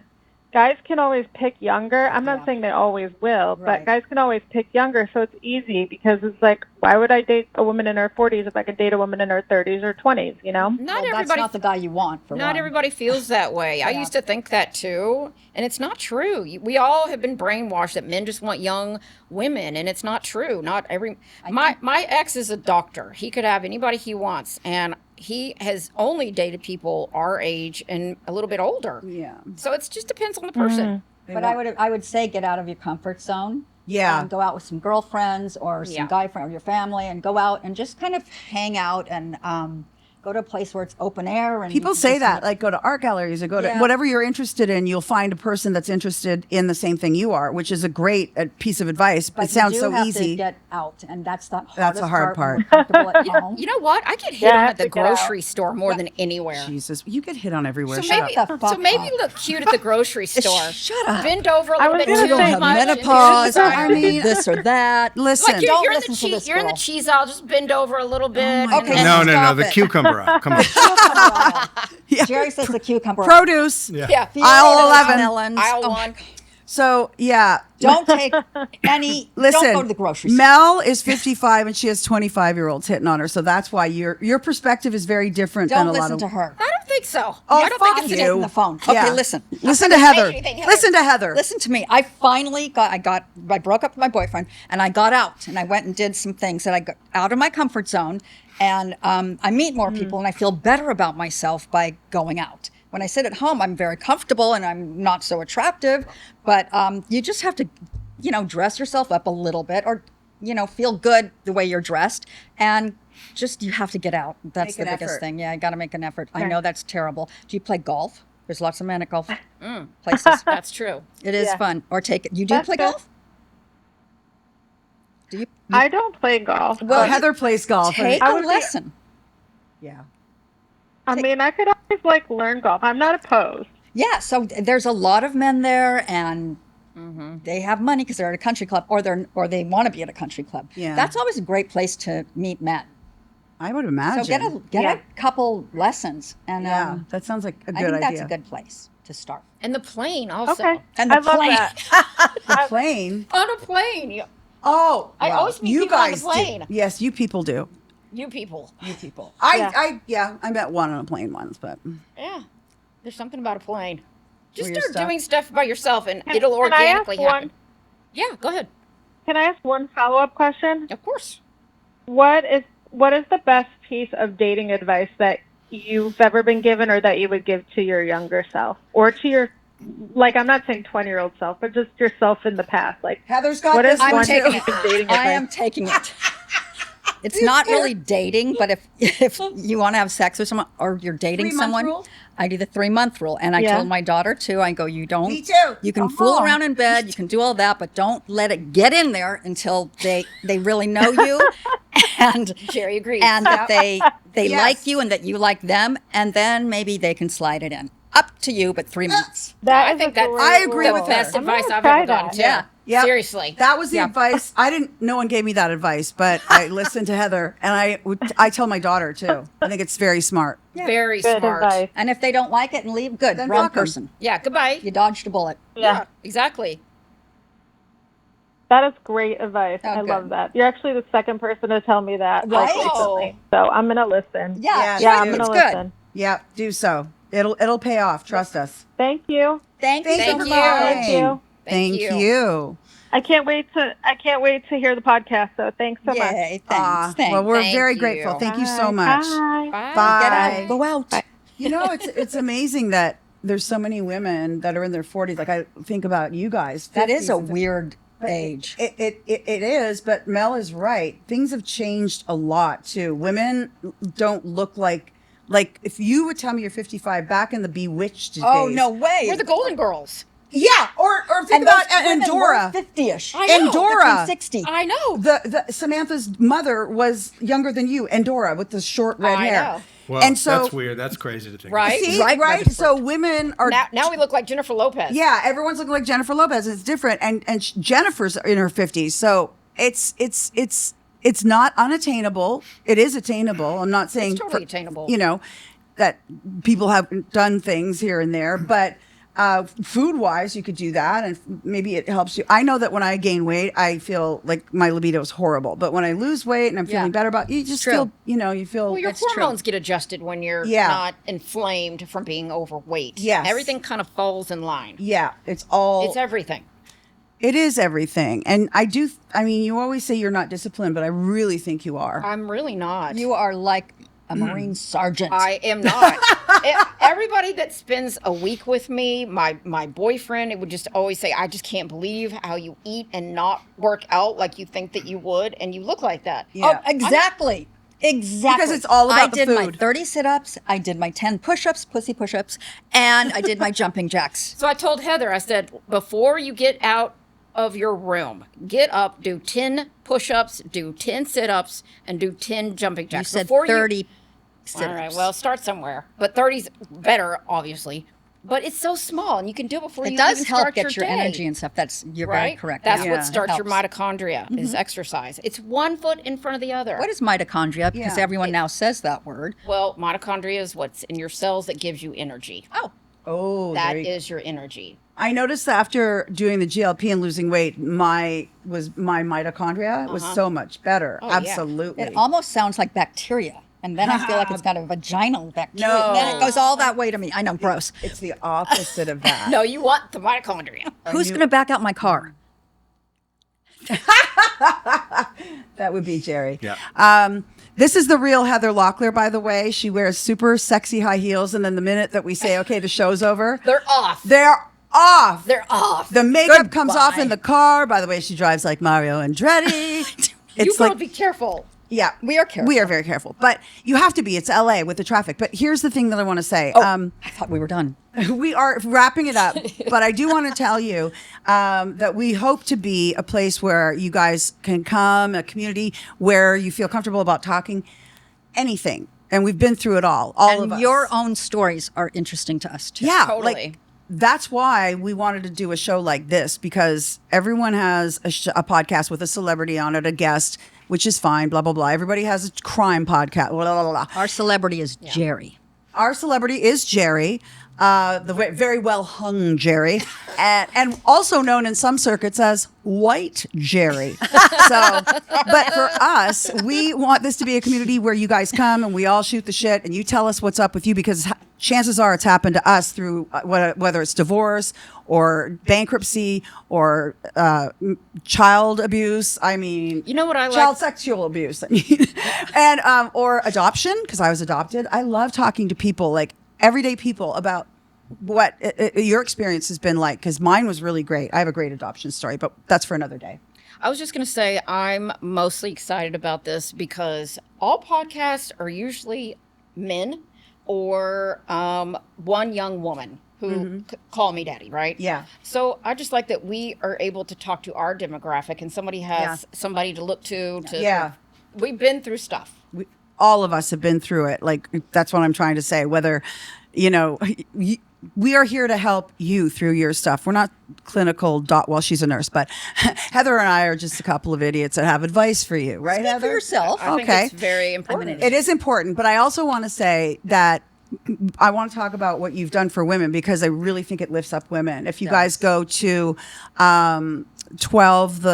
guys can always pick younger. I'm not Yeah. saying they always will, Right. but guys can always pick younger, so it's easy because it's like, why would I date a woman in her 40s if I could date a woman in her 30s or 20s, you know? Not Well, that's everybody. not the guy you want. For Not one. everybody feels that way. I used to think that too, and it's not true. We all have been brainwashed that men just want young women, and it's not true. Not every. My ex is a doctor. He could have anybody he wants, and he has only dated people our age and a little bit older. Yeah. So it just depends on the person. But I would say get out of your comfort zone. Yeah. And go out with some girlfriends or some Yeah. guy friend or your family, and go out and just kind of hang out and go to a place where it's open air. And People you say just that, like, go to art galleries or go to Yeah. whatever you're interested in. You'll find a person that's interested in the same thing you are, which is a great piece of advice. But It sounds you so do have easy. to get out, and that's the hardest That's the hard part. part. When you're comfortable at home. You know what? I get hit Yeah, I on have at the to get out. grocery store more than anywhere. Jesus, you get hit on everywhere. So Shut maybe, up. the fuck so maybe up. you look cute at the grocery store. Shut up. Bend over a I little was bit gonna too say- Have much. and menopause. you're I mean- this or that. Listen, Like Don't you're in listen the to this you're in the girl. cheese aisle. Just bend over a little bit. my and- Okay, and- No, Stop the it. cucumber aisle. Come on. Yeah. Jerry says the cucumber. Produce. Yeah. Aisle 11. Melons. Aisle Oh, one. So, yeah. Don't take any. Listen, Don't go to the grocery store. Mel is 55 and she has 25-year-olds hitting on her. So that's why your perspective is very different Don't than a lot listen of. to her. I don't think so. Oh, I don't fuck think it's you. Get in the phone. Okay, Yeah. listen. Listen to say Heather. anything, Heather. Listen to Heather. Listen to me. I finally I broke up with my boyfriend, and I got out, and I went and did some things that I got out of my comfort zone, and I meet more people, and I feel better about myself by going out. When I sit at home, I'm very comfortable and I'm not so attractive, but you just have to, dress yourself up a little bit, or, feel good the way you're dressed, and just you have to get out. That's Make the an biggest effort. thing. Yeah, I got to make an effort. I Okay. know that's terrible. Do you play golf? There's lots of men at golf places. That's true. It is Yeah. fun. Or take it. You do That's play good. golf? Do you? I don't play golf. Well, but Heather plays golf. Take I a would be- lesson. Yeah. I mean, I could always like learn golf. I'm not opposed. Yeah, so there's a lot of men there, and they have money because they're at a country club, or they want to be at a country club. Yeah. That's always a great place to meet men. I would So imagine. get Yeah. a couple lessons, and Yeah, that sounds like a I good think idea. that's a good place to start. And the plane also. Okay. And the I love plane. that. The plane. On a plane. Oh, I well, always meet you people on the guys do. plane. Yes, you people do. You people. You people. Yeah. I met one on a plane once, but Yeah. There's something about a plane. Just Where you're start stuck. doing stuff by yourself and Can- it'll can I ask organically happen. Yeah, go ahead. Can I ask one follow-up question? Of course. What is the best piece of dating advice that you've ever been given, or that you would give to your younger self, or to your, like, I'm not saying 20-year-old self, but just yourself in the past? Like, Heather's got what this is I'm one one taking piece too. of dating I advice? am taking it. It's not really dating, but if you want to have sex with someone or you're dating 3-month someone, rule? I do the 3-month rule. And I Yeah. told my daughter too, I go, you don't. Me too. You can Come fool on. around in bed, you can do all that, but don't let it get in there until they really know you, and Jerry agrees. and that they Yes. like you and that you like them, and then maybe they can slide it in. Up to you, but 3 months. That I is think a that's great I agree the with rule. her. best I'm advice gonna I've try ever gotten that. too. Yeah. Yep. Seriously. That was the Yeah. advice. No one gave me that advice, but I listened to Heather, and I tell my daughter too. I think it's very smart. Very Good smart. advice. And if they don't like it and leave, good, Then wrong fuck 'em. person. Yeah, goodbye. You dodged a bullet. Yeah, exactly. That is great advice. Oh, I good. love that. You're actually the second person to tell me that, like, Right? recently. So I'm gonna listen. Yeah, Yeah, Yeah, I'm dude. gonna It's good. listen. Yeah, do so. It'll pay off. Trust us. Thank you. Thank you so Thank much. you. Thank you. Thank you. I can't wait to hear the podcast. So thanks so much. Yay, thanks. Thanks. Well, we're Thank very you. grateful. Thank you so Bye. much. Bye. Bye. Get Bye. out. Go out. Bye. You know, it's amazing that there's so many women that are in their 40s. Like I think about you guys. That is 50s a and weird age. It is, but Mel is right. Things have changed a lot too. Women don't look like if you would tell me you're 55 back in the Bewitched days. Oh, no way. We're the Golden Girls. Yeah, or think about Endora. 50-ish. I know. Endora. 60. I know. The Samantha's mother was younger than you, Endora, with the short red I hair. know. Well, And so that's weird. That's crazy to think. Right? See, right? So women are Now we look like Jennifer Lopez. yeah, everyone's looking like Jennifer Lopez. It's different, and Jennifer's in her 50s, so it's not unattainable. It is attainable. I'm not saying It's totally attainable. You know that people have done things here and there, but food wise, you could do that, and maybe it helps you. I know that when I gain weight, I feel like my libido is horrible, but when I lose weight and I'm feeling better about, you just feel, you feel. Well, your That's true. hormones get adjusted when you're Yeah. not inflamed from being overweight. Yes. Everything kind of falls in line. Yeah, it's all. It's everything. It is everything, and I mean, you always say you're not disciplined, but I really think you are. I'm really not. You are like a Marine sergeant. I am not. Everybody that spends a week with me, my boyfriend, it would just always say, I just can't believe how you eat and not work out like you think that you would, and you look like that. Yeah. Oh, exactly. Exactly. Because it's all about I the did my food. 30 sit-ups. I did my 10 push-ups, pussy push-ups, and I did my jumping jacks. So I told Heather, I said, before you get out of your room, get up, do 10 push-ups, do 10 sit-ups, and do 10 jumping You jacks. said Before 30 sit-ups. All right, well, start somewhere. But 30's better, obviously. But it's so small, and you can do it before It you does even help start get your day, energy and stuff. You're right? very correct. That's Yeah. what starts your Helps. mitochondria, is exercise. It's one foot in front of the other. What is mitochondria? Because Yeah. everyone now says that word. Well, mitochondria is what's in your cells that gives you energy. Oh, Oh, That there you- is your energy. I noticed that after doing the GLP and losing weight, my mitochondria was so much better. Oh, yeah. Absolutely. it almost sounds like bacteria. And then I feel like it's got a vaginal bacteria. No. And then it goes all that way to me. I know, gross. It's the opposite of that. No, you want the mitochondria. Who's going to back out my car? That would be Jerry. Yeah. This is the real Heather Locklear, by the way. She wears super sexy high heels, and then the minute that we say, okay, the show's over, They're off. they're off. They're off. The makeup comes off Goodbye. in the car. By the way, she drives like Mario Andretti. You It's girls like, be careful. yeah, We are careful. We are very careful, but you have to be. It's LA with the traffic. But here's the thing that I want to say. I thought we were done. We are wrapping it up, but I do want to tell you that we hope to be a place where you guys can come, a community where you feel comfortable about talking anything. And we've been through it all of And us. your own stories are interesting to us, too. Yeah, Totally. like that's why we wanted to do a show like this, because everyone has a podcast with a celebrity on it, a guest, which is fine, blah, blah, blah. Everybody has a crime podcast, blah, blah, blah, blah. Our celebrity is Jerry. Our celebrity is Jerry, the very well hung Jerry, and also known in some circuits as White Jerry. So, but for us, we want this to be a community where you guys come and we all shoot the shit and you tell us what's up with you, because chances are it's happened to us through whether it's divorce or bankruptcy or child abuse. I mean, You know what I like? child sexual abuse. I mean, and or adoption, because I was adopted. I love talking to people, like everyday people, about what your experience has been like, because mine was really great. I have a great adoption story, but that's for another day. I was just going to say I'm mostly excited about this because all podcasts are usually men or one young woman who call me daddy, right? Yeah. So I just like that we are able to talk to our demographic and somebody has somebody to look to. Yeah. We've been through stuff. All of us have been through it. Like, that's what I'm trying to say. Whether, we are here to help you through your stuff. We're not clinical. Well, she's a nurse, but Heather and I are just a couple of idiots that have advice for you, right, Speak Heather? for yourself. I think it's very important. It is important, but I also want to say that I want to talk about what you've done for women, because I really think it lifts up women. If you guys go to 12,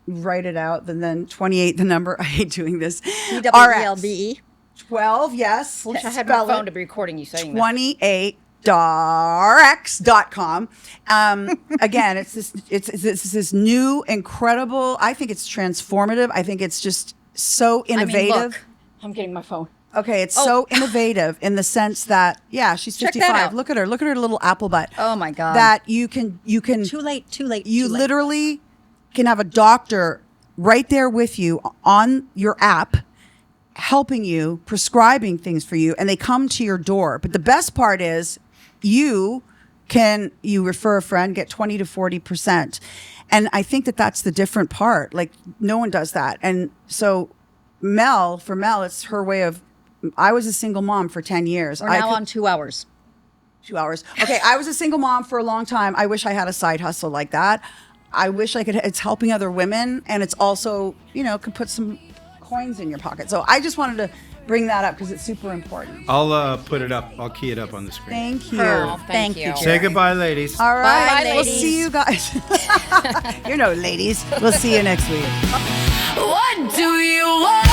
write it out, and then 28, the number. I hate doing this. TWELBE. 12, yes. Wish I had Spell my phone it. to be recording you saying that. 28darx.com. Again, it's this new, incredible, I think it's transformative. I think it's just so innovative. I mean, look, I'm getting my phone. Okay, it's so innovative in the sense that, yeah, she's Check that 55. out. Look at her little apple butt. Oh my God. That you can Too late. you literally can have a doctor right there with you on your app, helping you, prescribing things for you, and they come to your door. But the best part is you refer a friend, get 20 to 40%. And I think that that's the different part. Like, no one does that. And so for Mel, it's her way of, I was a single mom for 10 years. We're now on 2 hours. 2 hours. Okay, I was a single mom for a long time. I wish I had a side hustle like that. I wish I could. It's helping other women, and it's also, could put some coins in your pocket. So I just wanted to bring that up because it's super important. I'll put it up. I'll key it up on the screen. Thank you. Oh, thank you. Say goodbye, ladies. All right, Bye, we'll ladies. see you guys. Ladies. We'll see you next week. What do you want?